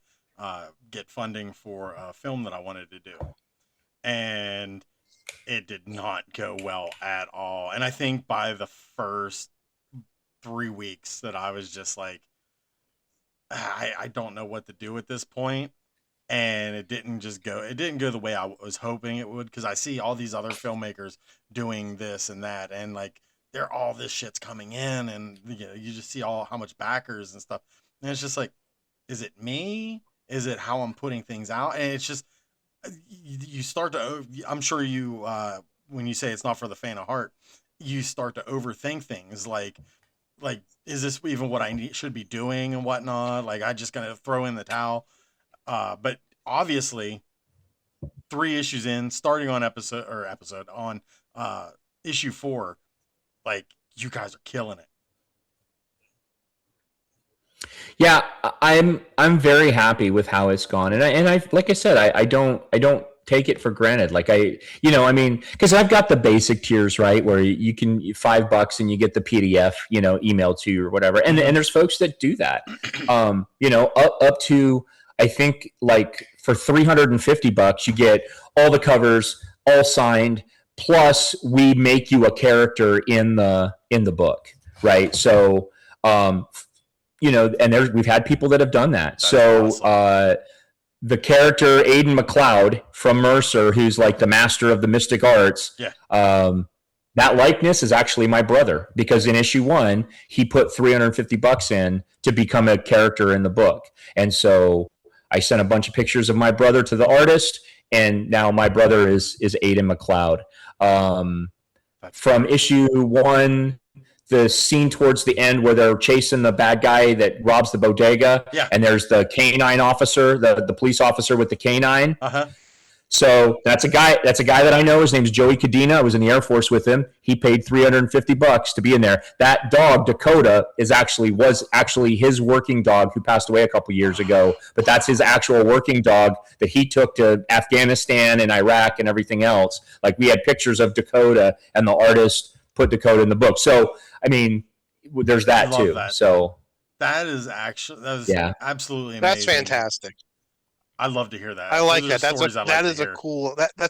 get funding for a film that I wanted to do, and it did not go well at all. And I think by the first 3 weeks that I was just like, I don't know what to do at this point. and it didn't go the way I was hoping it would, because I see all these other filmmakers doing this and that, and like they're all this shit's coming in, and you just see all how much backers and stuff, and it's just like, is it me? Is it how I'm putting things out? And it's just you start to, I'm sure you when you say it's not for the faint of heart, you start to overthink things like is this even what should be doing and whatnot? Like I just gonna throw in the towel. But obviously, 3 issues in, starting on episode on issue 4, like you guys are killing it. Yeah, I'm very happy with how it's gone, and I like I said, I don't take it for granted. Like because I've got the basic tiers, right, where you can $5 and you get the PDF, emailed to you or whatever, and there's folks that do that, up to, I think, like for $350 you get all the covers, all signed, plus we make you a character in the book, right? So and we've had people that have done that. So awesome. The character Aiden McLeod from Mercer, who's like the master of the mystic arts, that likeness is actually my brother, because in issue 1 he put $350 in to become a character in the book, and so I sent a bunch of pictures of my brother to the artist, and now my brother is Aiden McLeod. From issue 1, the scene towards the end where they're chasing the bad guy that robs the bodega, and there's the canine officer, the police officer with the canine. So that's a guy that I know. His name's Joey Cadena. I was in the Air Force with him. He paid $350 to be in there. That dog, Dakota, was actually his working dog, who passed away a couple years ago. But that's his actual working dog that he took to Afghanistan and Iraq and everything else. Like, we had pictures of Dakota, and the artist put Dakota in the book. So I mean, there's that too. That. So that is absolutely amazing. That's fantastic. I love to hear that. I like that. That's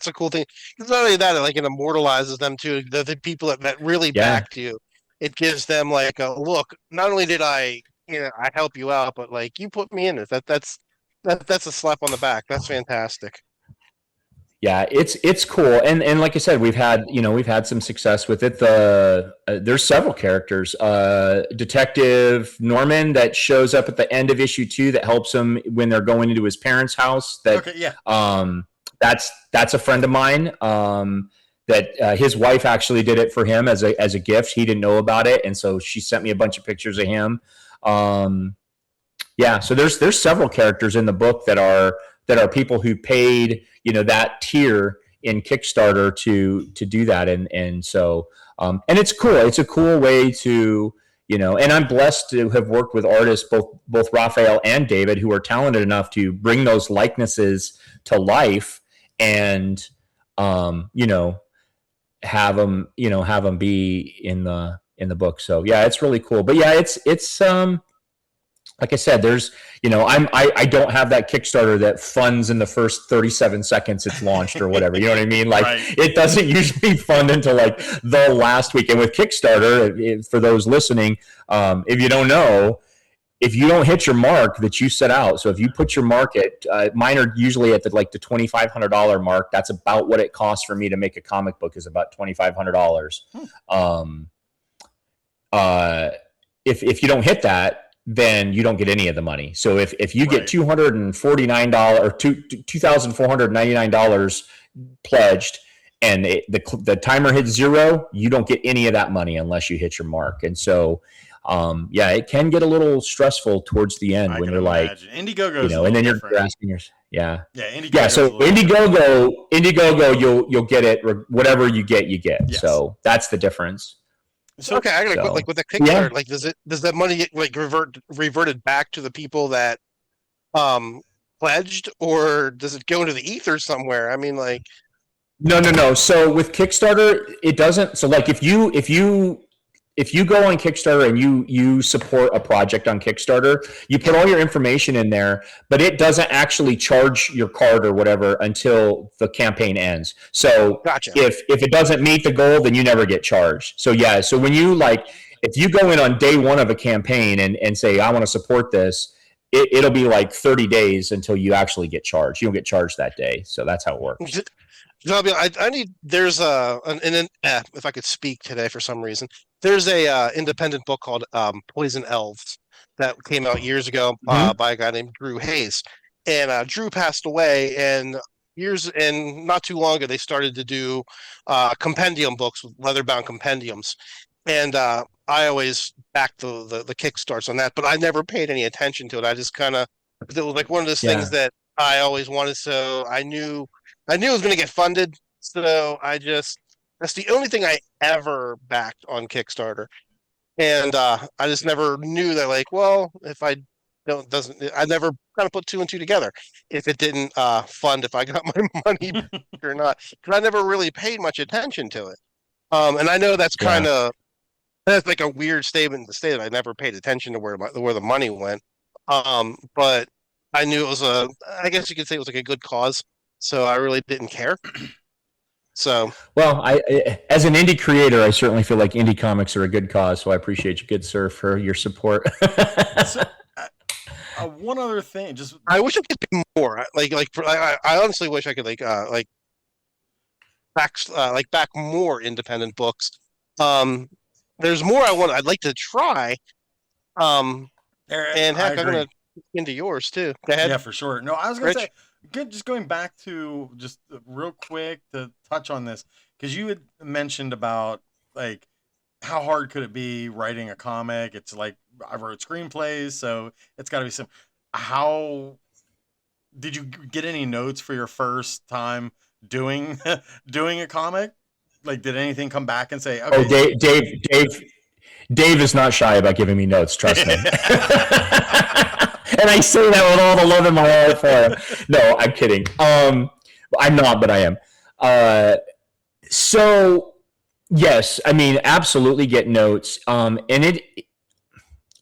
a cool thing. It's not only that, it like it immortalizes them too. The people that really backed you. It gives them like a look. Not only did I help you out, but like you put me in it. That's a slap on the back. That's fantastic. Yeah, it's cool, and like I said, we've had some success with it. There's several characters. Detective Norman that shows up at the end of issue 2 that helps him when they're going into his parents' house. That's a friend of mine. That his wife actually did it for him as a gift. He didn't know about it, and so she sent me a bunch of pictures of him. So there's several characters in the book that are people who paid that tier in Kickstarter to do that, and so and it's cool. It's a cool way to and I'm blessed to have worked with artists, both Raphael and David, who are talented enough to bring those likenesses to life and have them be in the book. So yeah, it's really cool. But yeah, it's like I said, there's, I don't have that Kickstarter that funds in the first 37 seconds it's launched or whatever. You know what I mean? Like, It doesn't usually fund until like the last week. And with Kickstarter, for those listening, if you don't know, if you don't hit your mark that you set out, so if you put your mark at, mine are usually at the $2,500 mark. That's about what it costs for me to make a comic book, is about $2,500. If you don't hit that, then you don't get any of the money. So if you get $249 or $2,499 pledged, and the timer hits 0, you don't get any of that money unless you hit your mark. And so, it can get a little stressful towards the end when you're imagine. Like, Indiegogo, and then you're asking yourself, Indiegogo. So Indiegogo, you'll get it. Whatever you get, you get. Yes. So that's the difference. So, okay, I gotta like with the Kickstarter, like does that money get like reverted back to the people that pledged, or does it go into the ether somewhere? I mean, like, no. So with Kickstarter, it doesn't. So like if you go on Kickstarter and you support a project on Kickstarter, you put all your information in there, but it doesn't actually charge your card or whatever until the campaign ends. So gotcha. If it doesn't meet the goal, then you never get charged. So yeah, so when you if you go in on day 1 of a campaign and say, I want to support this, it'll be like 30 days until you actually get charged. You don't get charged that day. So that's how it works. I need. There's if I could speak today for some reason, there's a independent book called Poison Elves that came out years ago by a guy named Drew Hayes, and Drew passed away, and not too long ago they started to do compendium books with leather-bound compendiums, and I always backed the Kickstarts on that, but I never paid any attention to it. I just kind of, it was like one of those things that I always wanted, so I knew it was going to get funded, so that's the only thing I ever backed on Kickstarter, and I just never knew that, like, well, if I don't doesn't I never kind of put two and two together if it didn't fund, if I got my money back or not, because I never really paid much attention to it. And I know that's like a weird statement to say that I never paid attention to where the money went. But I knew it was I guess you could say it was like a good cause, so I really didn't care. So, well, as an indie creator, I certainly feel like indie comics are a good cause. So I appreciate you, good sir, for your support. So, one other thing, just I wish I could do more. I honestly wish I could back more independent books. There's more I'd like to try. And heck, I'm gonna into yours too. Go ahead. Yeah, for sure. No, I was gonna say, just going back to just real quick to touch on this, because you had mentioned about like how hard could it be writing a comic? It's like I wrote screenplays, so it's got to be some. How did you get any notes for your first time doing doing a comic? Like, did anything come back and say, okay? Oh, Dave is not shy about giving me notes. Trust me. And I say that with all the love in my heart for him. No, I'm kidding. I'm not, but I am. So yes, I mean, absolutely get notes. And it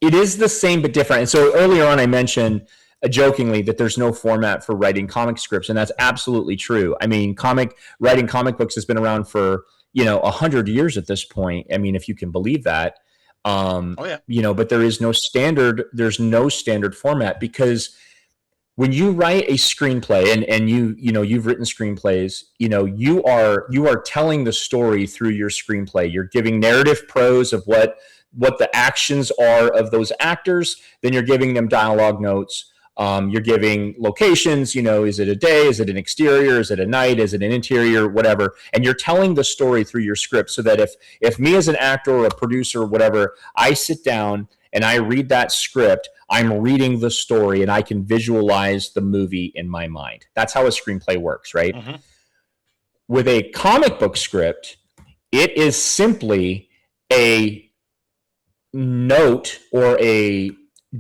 is the same but different. And so earlier on, I mentioned jokingly that there's no format for writing comic scripts, and that's absolutely true. I mean, writing comic books has been around for 100 years at this point. I mean, if you can believe that. But there is no standard. There's no standard format, because when you write a screenplay, and you've written screenplays, you are telling the story through your screenplay. You're giving narrative prose of what the actions are of those actors. Then you're giving them dialogue notes. You're giving locations, is it a day? Is it an exterior? Is it a night? Is it an interior? Whatever. And you're telling the story through your script, so that if me as an actor or a producer or whatever, I sit down and I read that script, I'm reading the story and I can visualize the movie in my mind. That's how a screenplay works, right? Mm-hmm. With a comic book script, it is simply a note or a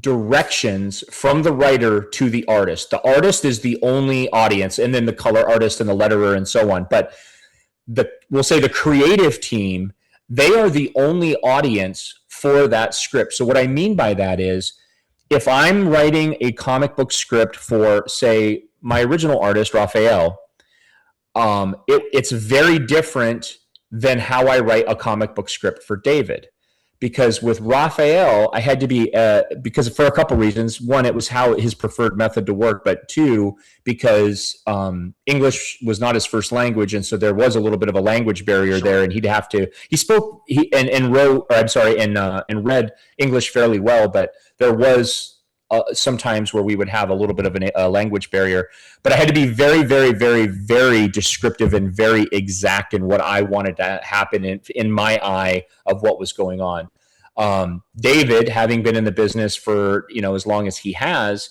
directions from the writer to the artist. The artist is the only audience, and then the color artist and the letterer and so on. But we'll say the creative team, they are the only audience for that script. So what I mean by that is, if I'm writing a comic book script for, say, my original artist, Raphael, it's very different than how I write a comic book script for David. Because with Raphael, I had to be, because for a couple reasons. One, it was how his preferred method to work, but two, because English was not his first language, and so there was a little bit of a language barrier there, and and read English fairly well, but there was some times where we would have a little bit of a language barrier. But I had to be very, very, very, very descriptive and very exact in what I wanted to happen in my eye of what was going on. David, having been in the business for as long as he has,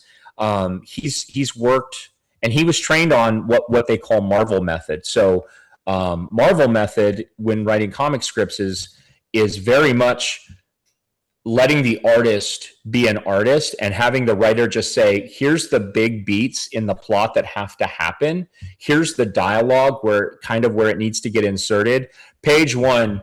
he's worked, and he was trained on what they call Marvel method. So Marvel method when writing comic scripts is very much letting the artist be an artist and having the writer just say, here's the big beats in the plot that have to happen. Here's the dialogue where it needs to get inserted. Page 1,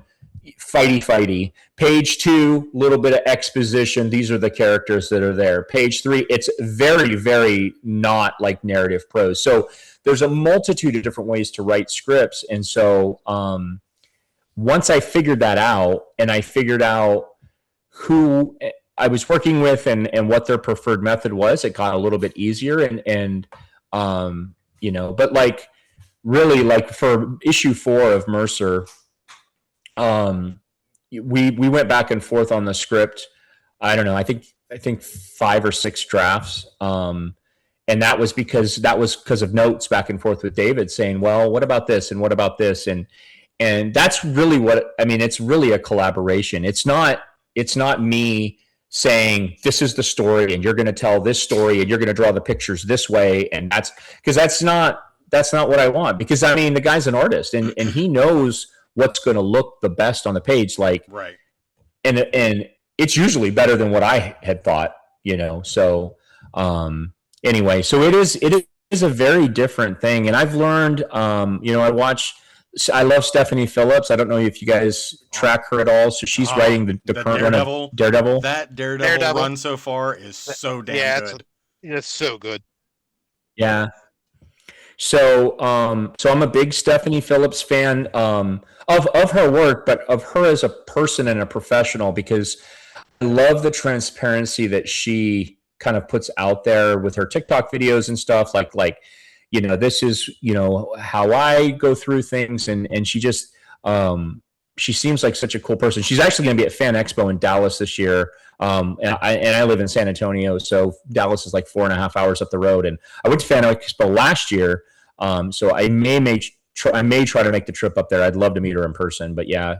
fighty. Page 2, little bit of exposition. These are the characters that are there. Page 3, it's very, very not like narrative prose. So there's a multitude of different ways to write scripts. And so once I figured that out, and I figured out who I was working with and what their preferred method was, it got a little bit easier. And but like really like for issue 4 of Mercer, we went back and forth on the script. I don't know. I think 5 or 6 drafts. And that was because of notes back and forth with David saying, well, what about this? And what about this? And that's really what, I mean, it's really a collaboration. It's not me saying this is the story and you're going to tell this story and you're going to draw the pictures this way. And that's not what I want, because I mean, the guy's an artist and he knows what's going to look the best on the page. Like, right. And it's usually better than what I had thought, so, anyway, so it is a very different thing. And I've learned, I love Stephanie Phillips. I don't know if you guys track her at all. So she's writing the current run of Daredevil. That Daredevil run so far is so damn good. It's so good. Yeah. So I'm a big Stephanie Phillips fan of her work, but of her as a person and a professional, because I love the transparency that she kind of puts out there with her TikTok videos and stuff. Like this is how I go through things, and she just she seems like such a cool person. She's actually going to be at Fan Expo in Dallas this year. And I live in San Antonio, so Dallas is like 4.5 hours up the road. And I went to Fan Expo last year, so I may try to make the trip up there. I'd love to meet her in person. But yeah,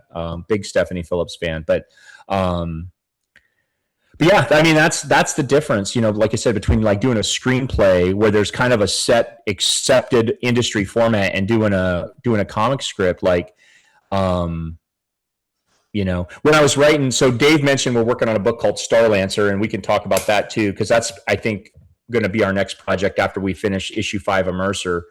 big Stephanie Phillips fan. But yeah, I mean that's the difference, like I said, between like doing a screenplay where there's kind of a set accepted industry format and doing a comic script, like. When I was writing, so Dave mentioned we're working on a book called Starlancer, and we can talk about that too, because that's, I think, going to be our next project after we finish issue 5 of Mercer.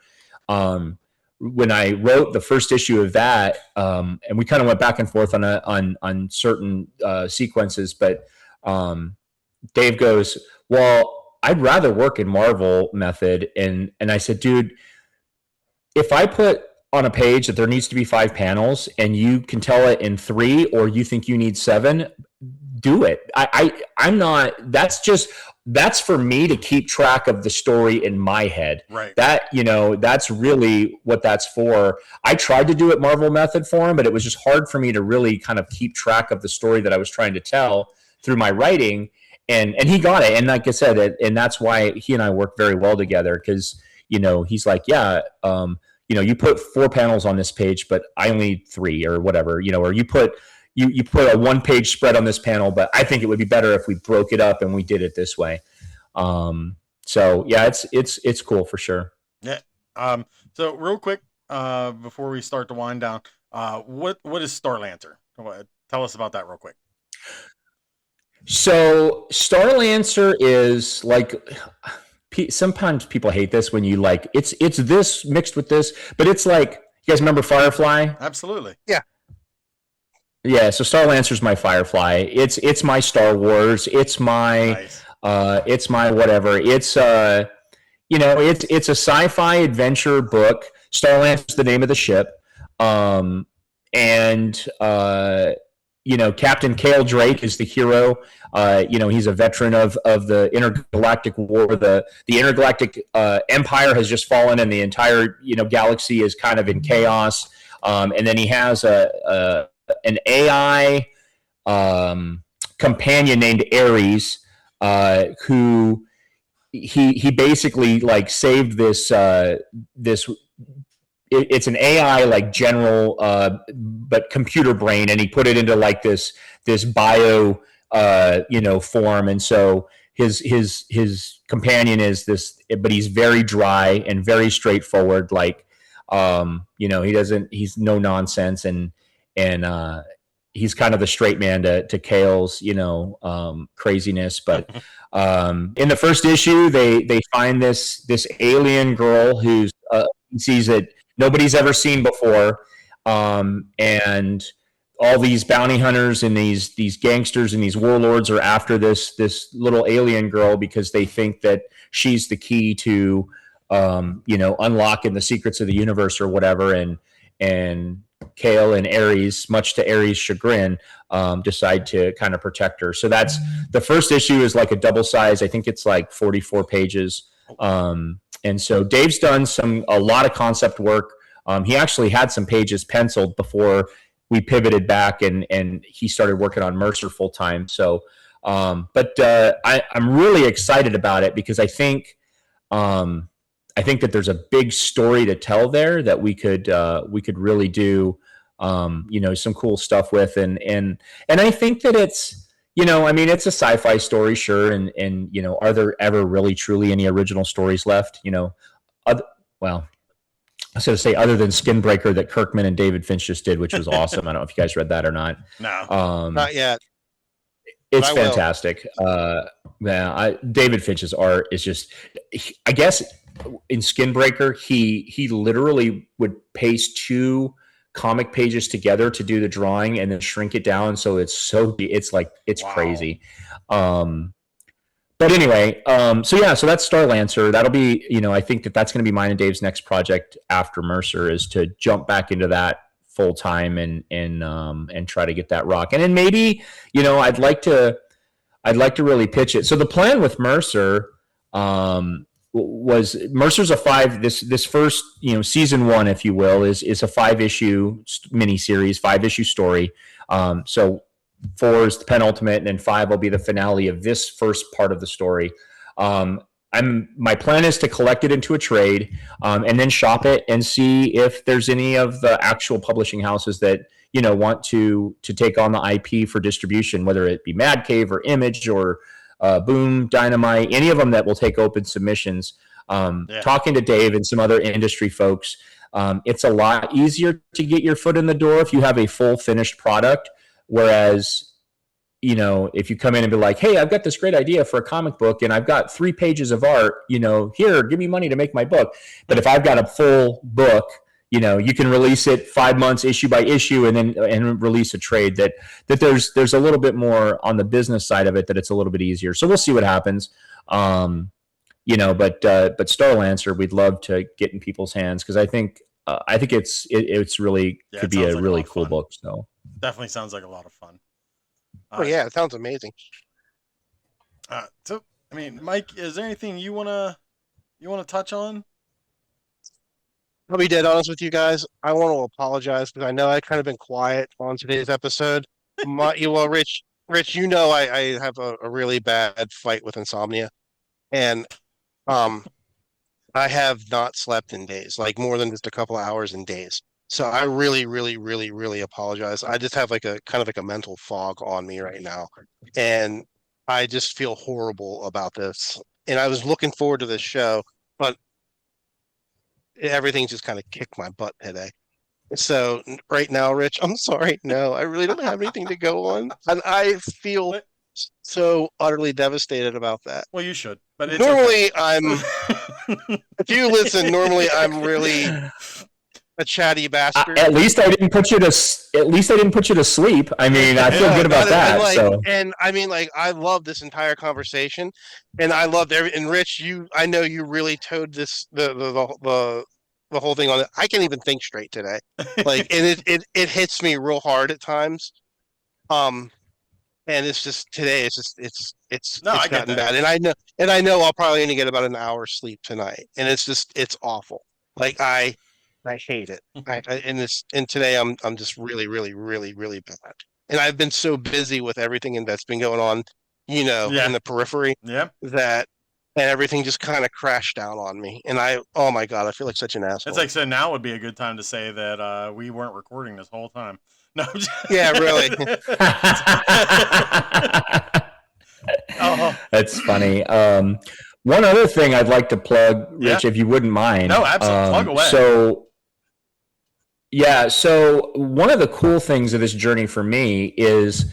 When I wrote the first issue of that, and we kind of went back and forth on certain sequences, but Dave goes, well, I'd rather work in Marvel method. And I said, dude, if I put on a page that there needs to be 5 panels and you can tell it in 3, or you think you need 7, do it. I'm not, that's for me to keep track of the story in my head. Right. That's really what that's for. I tried to do it Marvel method for him, but it was just hard for me to really kind of keep track of the story that I was trying to tell through my writing. And he got it. And like I said, and that's why he and I work very well together, because, he's like, yeah, you put 4 panels on this page, but I only need 3 or whatever, or you put a 1-page spread on this panel, but I think it would be better if we broke it up and we did it this way. So yeah, it's cool for sure. Yeah. So real quick, before we start to wind down, what is Starlancer? Tell us about that real quick. So Starlancer is like, sometimes people hate this when you like it's this mixed with this, but it's like, you guys remember Firefly? Absolutely. Yeah. So Starlancer is my Firefly. It's my Star Wars. It's my it's my whatever. It's it's a sci-fi adventure book. Starlancer is the name of the ship. Captain Cale Drake is the hero. He's a veteran of the intergalactic war. The intergalactic empire has just fallen, and the entire galaxy is kind of in chaos. And then he has an AI companion named Ares, who he basically like saved this it's an AI like general, but computer brain, and he put it into like this bio, form. And so his companion is this, but he's very dry and very straightforward. Like, he's no nonsense, and he's kind of the straight man to Cale's, craziness. But in the first issue, they find this alien girl who's he sees that nobody's ever seen before, and all these bounty hunters and these gangsters and these warlords are after this little alien girl because they think that she's the key to unlocking the secrets of the universe or whatever. And Kale and Ares, much to Ares' chagrin, decide to kind of protect her. So that's the first issue is like a double size. I think it's like 44 pages. And so Dave's done a lot of concept work. He actually had some pages penciled before we pivoted back and he started working on Mercer full time. So, but I'm really excited about it because I think that there's a big story to tell there that we could really do, some cool stuff with. And I think that it's, it's a sci-fi story, sure. And, are there ever really truly any original stories left? I was going to say other than Skinbreaker that Kirkman and David Finch just did, which was awesome. I don't know if you guys read that or not. No, not yet. It's fantastic. David Finch's art is just, I guess in Skinbreaker, he literally would paste 2 comic pages together to do the drawing and then shrink it down. So it's wow. Crazy. But anyway, so that's Starlancer. That'll be, I think that's going to be mine and Dave's next project after Mercer is to jump back into that full time and try to get that rock. And then maybe, I'd like to really pitch it. So the plan with Mercer was Mercer's this first, season 1, if you will, is a 5-issue miniseries, 5-issue story. So 4 is the penultimate, and then 5 will be the finale of this first part of the story. My plan is to collect it into a trade, and then shop it and see if there's any of the actual publishing houses that want to take on the IP for distribution, whether it be Mad Cave or Image or Boom, Dynamite, any of them that will take open submissions. Talking to Dave and some other industry folks, it's a lot easier to get your foot in the door if you have a full finished product. Whereas, if you come in and be like, hey, I've got this great idea for a comic book and I've got 3 pages of art, here, give me money to make my book. But if I've got a full book, you can release it 5 months issue by issue and release a trade that there's a little bit more on the business side of it, that it's a little bit easier. So we'll see what happens. But Starlancer, we'd love to get in people's hands because I think it's really could be a really cool book. So definitely sounds like a lot of fun. It sounds amazing. So I mean, Mike, is there anything you wanna touch on? I'll be dead honest with you guys. I want to apologize because I know I kind of been quiet on today's episode. Rich, I have a really bad fight with insomnia, and I have not slept in days, like more than just a couple of hours in days. So I really, really, really, really apologize. I just have like a kind of like a mental fog on me right now, and I just feel horrible about this. And I was looking forward to this show, but everything just kind of kicked my butt today. So right now, Rich, I'm sorry. No, I really don't have anything to go on. And I feel so utterly devastated about that. Well, you should. But it's normally if you listen, normally I'm really a chatty bastard. At least I didn't put you to sleep. I mean, I feel good about that. And I mean, like, I love this entire conversation, and I loved and Rich, I know you really towed this the whole thing on it. I can't even think straight today. Like, and it hits me real hard at times. And it's just today. It's gotten bad, and I know I'll probably only get about an hour's sleep tonight, and it's awful. Like I hate it. And today I'm just really, really, really, really bad. And I've been so busy with everything that's been going on, in the periphery, that and everything just kind of crashed down on me. And oh my God, I feel like such an asshole. It's like, so now would be a good time to say that we weren't recording this whole time. No. Yeah, really. That's funny. One other thing I'd like to plug, Rich, if you wouldn't mind. No, absolutely. Plug away. So one of the cool things of this journey for me is,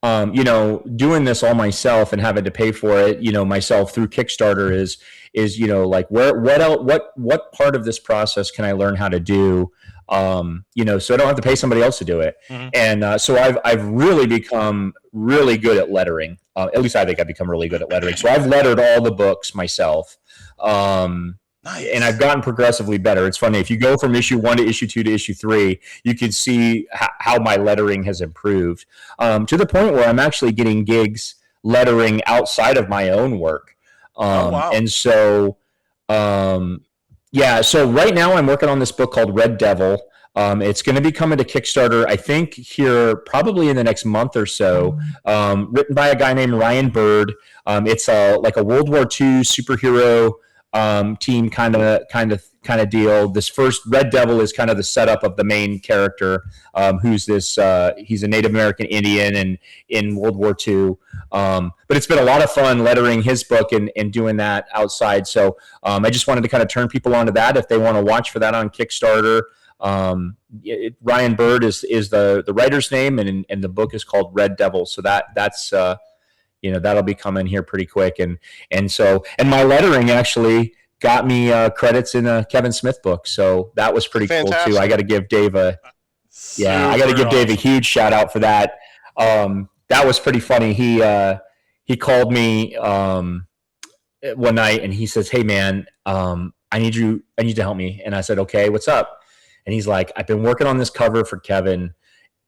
doing this all myself and having to pay for it, myself through Kickstarter is like what part of this process can I learn how to do, so I don't have to pay somebody else to do it. Mm-hmm. And so I've really become really good at lettering. At least I think I've become really good at lettering. So I've lettered all the books myself. Nice. And I've gotten progressively better. It's funny. If you go from issue 1 to issue 2 to issue 3, you can see how my lettering has improved, to the point where I'm actually getting gigs lettering outside of my own work. Oh, wow. And so, yeah, so right now I'm working on this book called Red Devil. It's going to be coming to Kickstarter, I think, here probably in the next month or so. Written by a guy named Ryan Bird. It's like a World War II superhero team kind of deal. This first Red Devil is kind of the setup of the main character, who's this. He's a Native American Indian and in World War II. But it's been a lot of fun lettering his book and doing that outside. So I just wanted to kind of turn people onto that if they want to watch for that on Kickstarter. Ryan Bird is the writer's name, and the book is called Red Devil. So that's that'll be coming here pretty quick. And my lettering actually got me credits in a Kevin Smith book. So that was pretty cool too. I got to give Dave I got to give Dave a huge shout out for that. That was pretty funny. He called me one night and he says, "Hey man, I need to help me." And I said, "Okay, what's up?" And he's like, "I've been working on this cover for Kevin."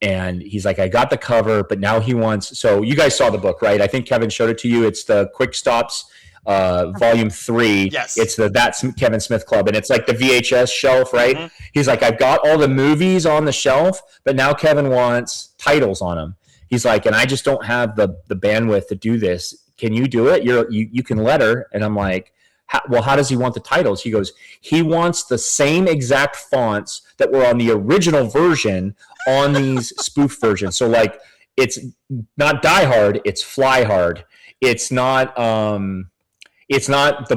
And he's like, "I got the cover, but now he wants." So you guys saw the book, right? I think Kevin showed it to you. It's the Quick Stops, Volume 3. Yes. It's That's Kevin Smith Club, and it's like the VHS shelf, right? Mm-hmm. He's like, "I've got all the movies on the shelf, but now Kevin wants titles on them." He's like, "And I just don't have the bandwidth to do this. Can you do it? You can letter." And I'm like, "Well, how does he want the titles?" He goes, "He wants the same exact fonts that were on the original version on these spoof versions." So like, it's not Die Hard, it's Fly Hard. It's not the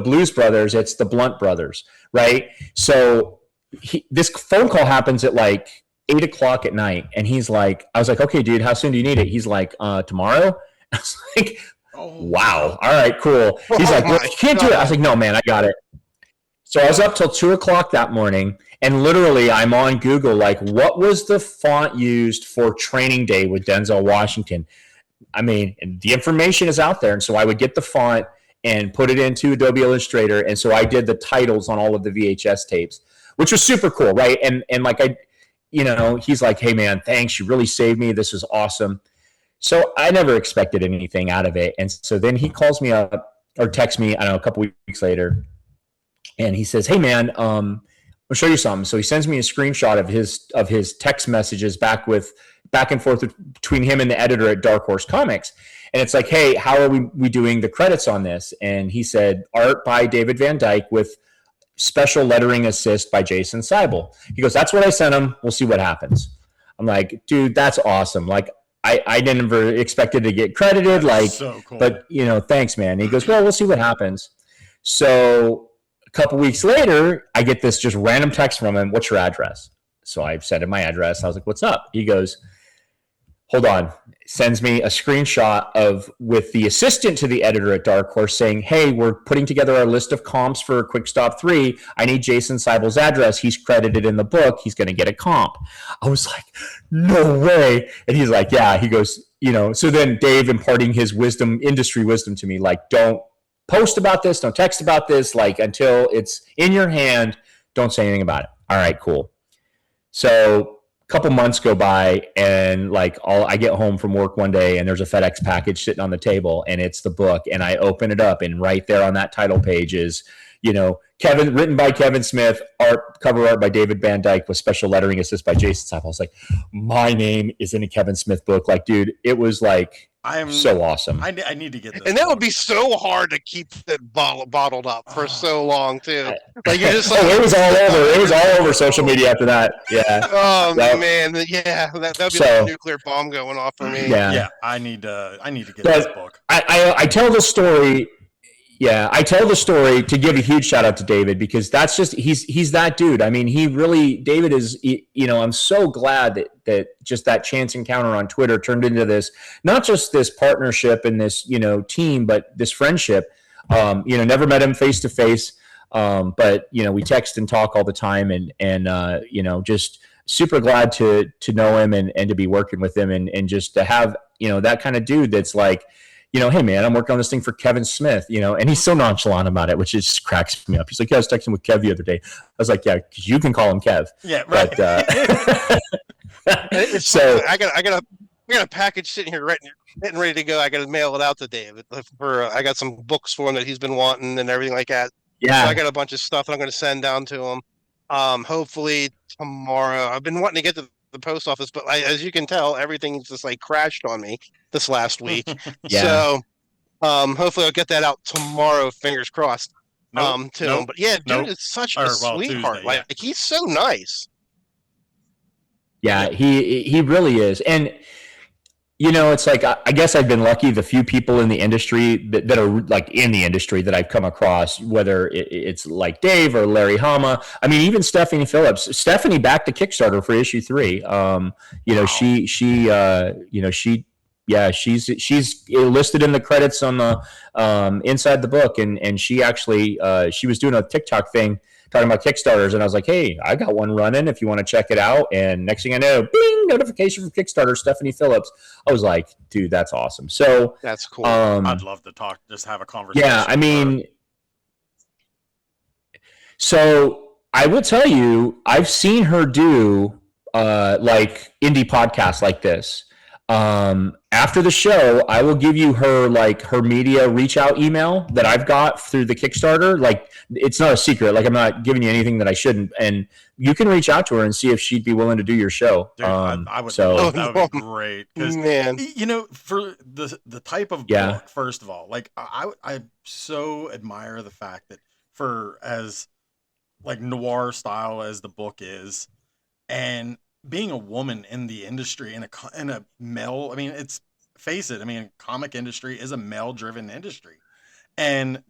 Blues Brothers, it's the Blunt Brothers, right? So this phone call happens at like 8:00 at night, and he's like, I was like, "Okay, dude, how soon do you need it?" He's like, "Tomorrow." I was like, "Oh, wow. All right, cool." He's like, "Well, you can't do it." I was like, "No, man, I got it." So I was up till 2:00 that morning, and literally I'm on Google, like, what was the font used for Training Day with Denzel Washington? I mean, the information is out there. And so I would get the font and put it into Adobe Illustrator. And so I did the titles on all of the VHS tapes, which was super cool, right? And like, he's like, "Hey man, thanks. You really saved me. This is awesome." So I never expected anything out of it. And so then he calls me up or texts me, I don't know, a couple weeks later. And he says, "Hey man, I'll show you something." So he sends me a screenshot of his text messages back and forth between him and the editor at Dark Horse Comics. And it's like, "Hey, how are we doing the credits on this?" And he said, "Art by David Van Dyke with special lettering assist by Jason Seibel." He goes, "That's what I sent him. We'll see what happens." I'm like, "Dude, that's awesome." Like, I never expected to get credited, like, so cool. But thanks, man. And he goes, "Well, we'll see what happens." So a couple weeks later, I get this just random text from him. "What's your address?" So I sent him my address. I was like, "What's up?" He goes, "Hold on." Sends me a screenshot with the assistant to the editor at Dark Horse saying, "Hey, we're putting together our list of comps for Quick Stop 3. I need Jason Seibel's address. He's credited in the book. He's going to get a comp." I was like, "No way." And he's like, "Yeah." He goes, so then Dave imparting his industry wisdom to me, like, "Don't post about this. Don't text about this. Like, until it's in your hand, don't say anything about it." All right, cool. So couple months go by, and like I get home from work one day, and there's a FedEx package sitting on the table, and it's the book. And I open it up, and right there on that title page is, written by Kevin Smith, cover art by David Van Dyke with special lettering assist by Jason Seibel. I was like, my name is in a Kevin Smith book. Like, dude, it was like so awesome. I need to get this. And that would be so hard to keep it bottled up for so long too. Like, you're just like, it was all over. It was all over social media after that. Yeah. Oh man, yeah, that'd be like a nuclear bomb going off for me. Yeah. I need to get this book. I tell the story. Yeah, I tell the story to give a huge shout out to David, because that's just he's that dude. I mean, David is, I'm so glad that just that chance encounter on Twitter turned into this, not just this partnership and this, team, but this friendship. Never met him face to face, but we text and talk all the time, and just super glad to know him and to be working with him, and just to have, that kind of dude that's like, hey man, I'm working on this thing for Kevin Smith, and he's so nonchalant about it, which just cracks me up. He's like, yeah, I was texting with Kev the other day. I was like, yeah, because you can call him Kev. Yeah, right. But, so I got a package sitting here getting ready to go. I got to mail it out to David. I got some books for him that he's been wanting and everything like that. Yeah. So I got a bunch of stuff that I'm going to send down to him. Hopefully tomorrow. I've been wanting to get to the post office, but as you can tell, everything's just like crashed on me this last week. Yeah. So hopefully I'll get that out tomorrow. Fingers crossed. To him. But yeah, dude, it's such a sweetheart. Tuesday, like he's so nice. Yeah, he really is. And it's like, I guess I've been lucky. The few people in the industry that are like in the industry that I've come across, whether it's like Dave or Larry Hama. I mean, even Stephanie Phillips. Stephanie backed a Kickstarter for issue 3. Wow. She's listed in the credits on the inside the book, and she actually she was doing a TikTok thing talking about Kickstarters, and I was like, hey, I got one running if you want to check it out. And next thing I know, bing, notification from Kickstarter, Stephanie Phillips. I was like, dude, that's awesome. So that's cool. I'd love to just have a conversation. Yeah, I mean, so I will tell you, I've seen her do like indie podcasts like this. After the show, I will give you her media reach out email that I've got through the Kickstarter. Like, it's not a secret. Like, I'm not giving you anything that I shouldn't. And you can reach out to her and see if she'd be willing to do your show. Dude, I would. So that would be great. Because for the type of book, first of all, like I so admire the fact that for as like noir style as the book is, and being a woman in the industry in a male, I mean, face it, I mean, comic industry is a male driven industry, and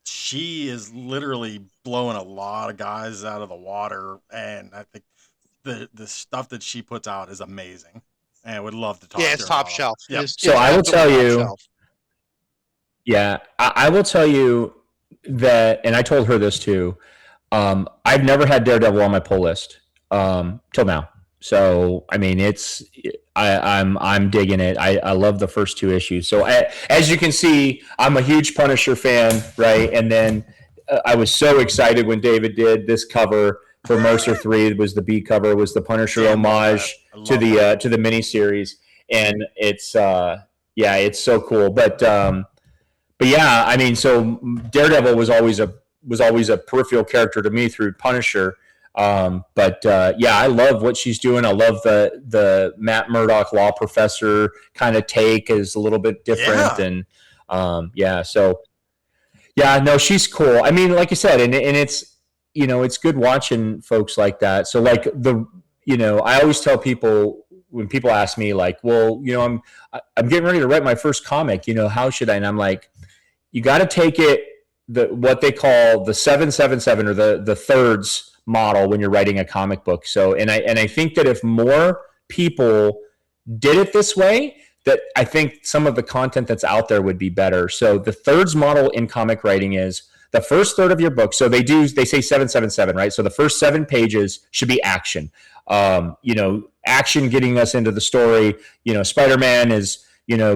she is literally blowing a lot of guys out of the water, and I think the stuff that she puts out is amazing, and I would love to talk to her. It's top shelf. Yep. So I will tell you, I will tell you that, and I told her this too, I've never had Daredevil on my pull list till now. So I mean, I'm digging it. I love the first 2 issues. So as you can see, I'm a huge Punisher fan, right? And then I was so excited when David did this cover for Mercer 3. It was the B cover, was the Punisher homage to the miniseries, and it's it's so cool. But yeah, I mean, so Daredevil was always a peripheral character to me through Punisher. I love what she's doing. I love the Matt Murdock law professor kind of take is a little bit different. And no, she's cool. I mean, like I said, and it's, it's good watching folks like that. So like I always tell people when people ask me like, well, I'm getting ready to write my first comic, how should I? And I'm like, you got to take it, what they call the 777 or the thirds model when you're writing a comic book. So, and I think that if more people did it this way, that I think some of the content that's out there would be better. So the thirds model in comic writing is the first third of your book. So they say 777, right? So the first 7 pages should be action. Action getting us into the story. Spider-Man is,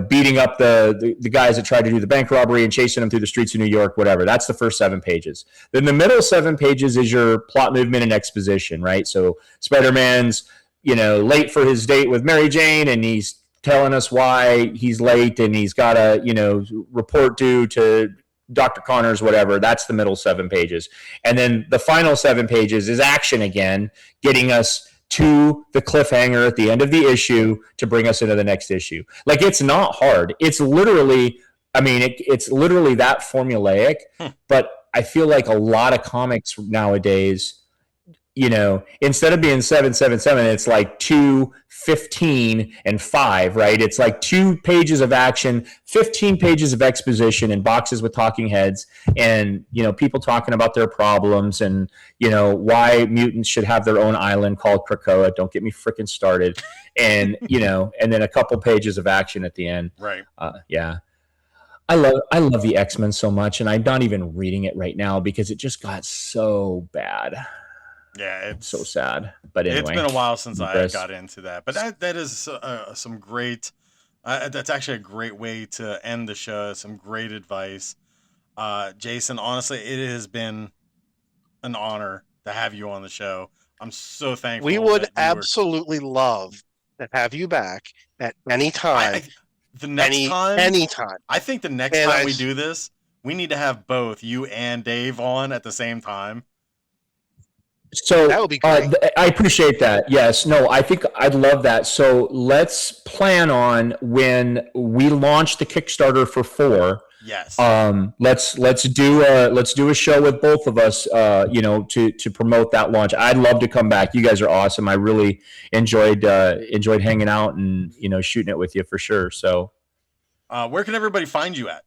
beating up the guys that tried to do the bank robbery and chasing them through the streets of New York, whatever. That's the first 7 pages. Then the middle 7 pages is your plot movement and exposition, right? So Spider-Man's, late for his date with Mary Jane, and he's telling us why he's late, and he's got a, report due to Dr. Connors, whatever. That's the middle 7 pages. And then the final 7 pages is action again, getting us to the cliffhanger at the end of the issue to bring us into the next issue. Like, it's not hard. It's literally, it's literally that formulaic, but I feel like a lot of comics nowadays, instead of being 777, it's like 2, 15, and 5, right? It's like 2 pages of action, 15 pages of exposition and boxes with talking heads, and, people talking about their problems and, why mutants should have their own island called Krakoa. Don't get me freaking started. And, and then a couple pages of action at the end. Right. I love the X-Men so much, and I'm not even reading it right now because it just got so bad. Yeah, it's so sad. But anyway, it's been a while since I got into that. But that is some great That's actually a great way to end the show. Some great advice. Jason, honestly, it has been an honor to have you on the show. I'm so We thankful would that you were. absolutely love to have you back at any time, I the next time, any time. I think the next And time we do this, we need to have both you and Dave on at the same time. that So would be great. I appreciate that. Yes, no, I think I'd love that. So let's plan on when we launch the Kickstarter for 4. Yes. Let's do a show with both of us. To promote that launch. I'd love to come back. You guys are awesome. I really enjoyed hanging out and shooting it with you for sure. So Where can everybody find you at?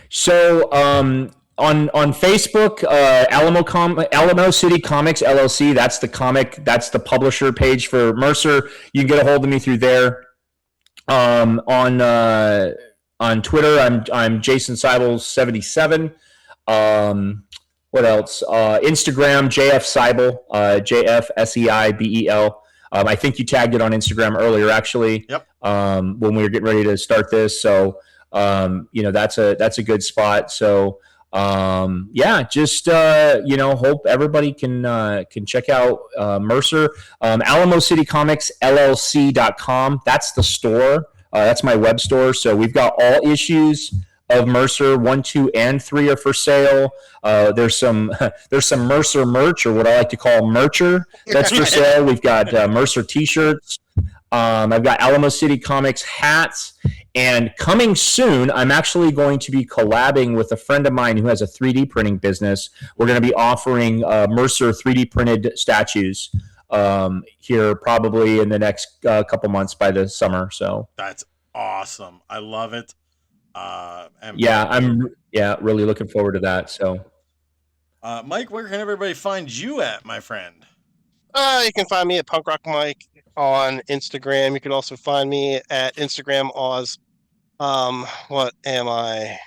So on Facebook, Alamo City Comics LLC. That's the publisher page for Mercer. You can get a hold of me through there. On Twitter, I'm Jason Seibel 77. What else? Instagram, JF Seibel, JFSEIBEL. I think you tagged it on Instagram earlier, actually. Yep. When we were getting ready to start this, so that's a good spot. So just hope everybody can check out Mercer. Alamo City Comics LLC.com. That's the store. That's my web store. So we've got all issues of Mercer 1, 2, and 3 are for sale. There's some Mercer merch, or what I like to call mercher, that's for sale. We've got Mercer t-shirts. I've got Alamo City Comics hats. And coming soon, I'm actually going to be collabing with a friend of mine who has a 3D printing business. We're going to be offering Mercer 3D printed statues here probably in the next couple months by the summer. So that's awesome. I love it. I'm really looking forward to that. So, Mike, where can everybody find you at, my friend? You can find me at Punk Rock Mike on Instagram. You can also find me at Instagram Oz. What am I?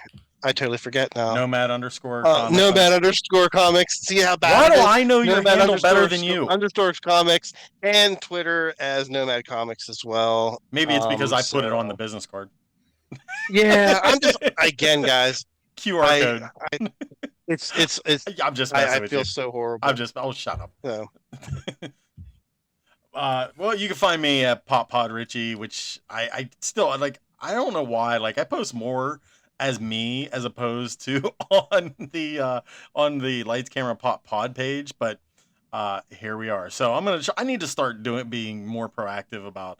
I totally forget now. Nomad _ Nomad _ comics. See how bad Why it do is? I know your Nomad handle better than you? _ comics, and Twitter as Nomad Comics as well. Maybe it's because I put it on the business card. Yeah, I'm just again, guys. QR code. It's. I'm just messing with you. I feel so horrible. Oh, shut up. No. Well, you can find me at Pop Pod Richie, which I still like. I don't know why. Like, I post more as me as opposed to on the Lights Camera Pop Pod page, but here we are. So I need to start being more proactive about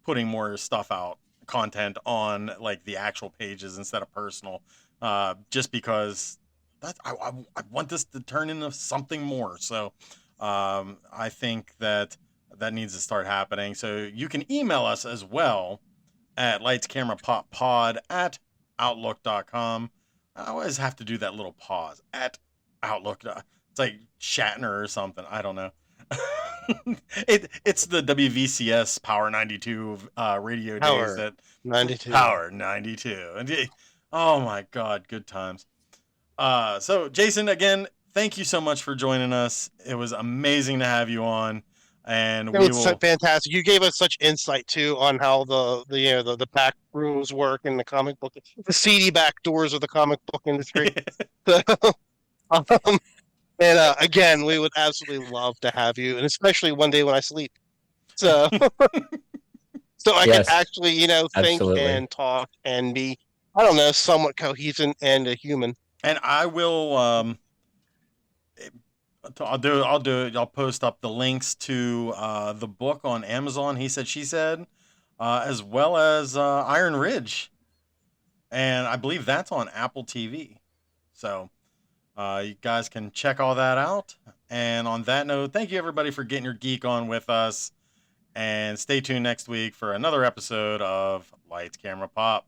putting more stuff out, content on like the actual pages instead of personal. Just because I want this to turn into something more. So I think that needs to start happening. So you can email us as well at lightscamerapoppod@outlook.com. I always have to do that little pause at Outlook. It's like Shatner or something. I don't know. It's the WVCS Power 92 radio days. That 92. Power 92. And oh my God, good times. So Jason, again, thank you so much for joining us. It was amazing to have you on. And it was fantastic. You gave us such insight too on how the back rooms work in the comic book, the seedy back doors of the comic book industry. And again, we would absolutely love to have you, and especially one day when I sleep, so I can actually think and talk and be, I don't know, somewhat cohesive and a human. And I will. I'll do it. I'll post up the links to the book on Amazon. He Said, She Said, as well as Iron Ridge, and I believe that's on Apple TV. So you guys can check all that out. And on that note, thank you everybody for getting your geek on with us, and stay tuned next week for another episode of Lights Camera Pop.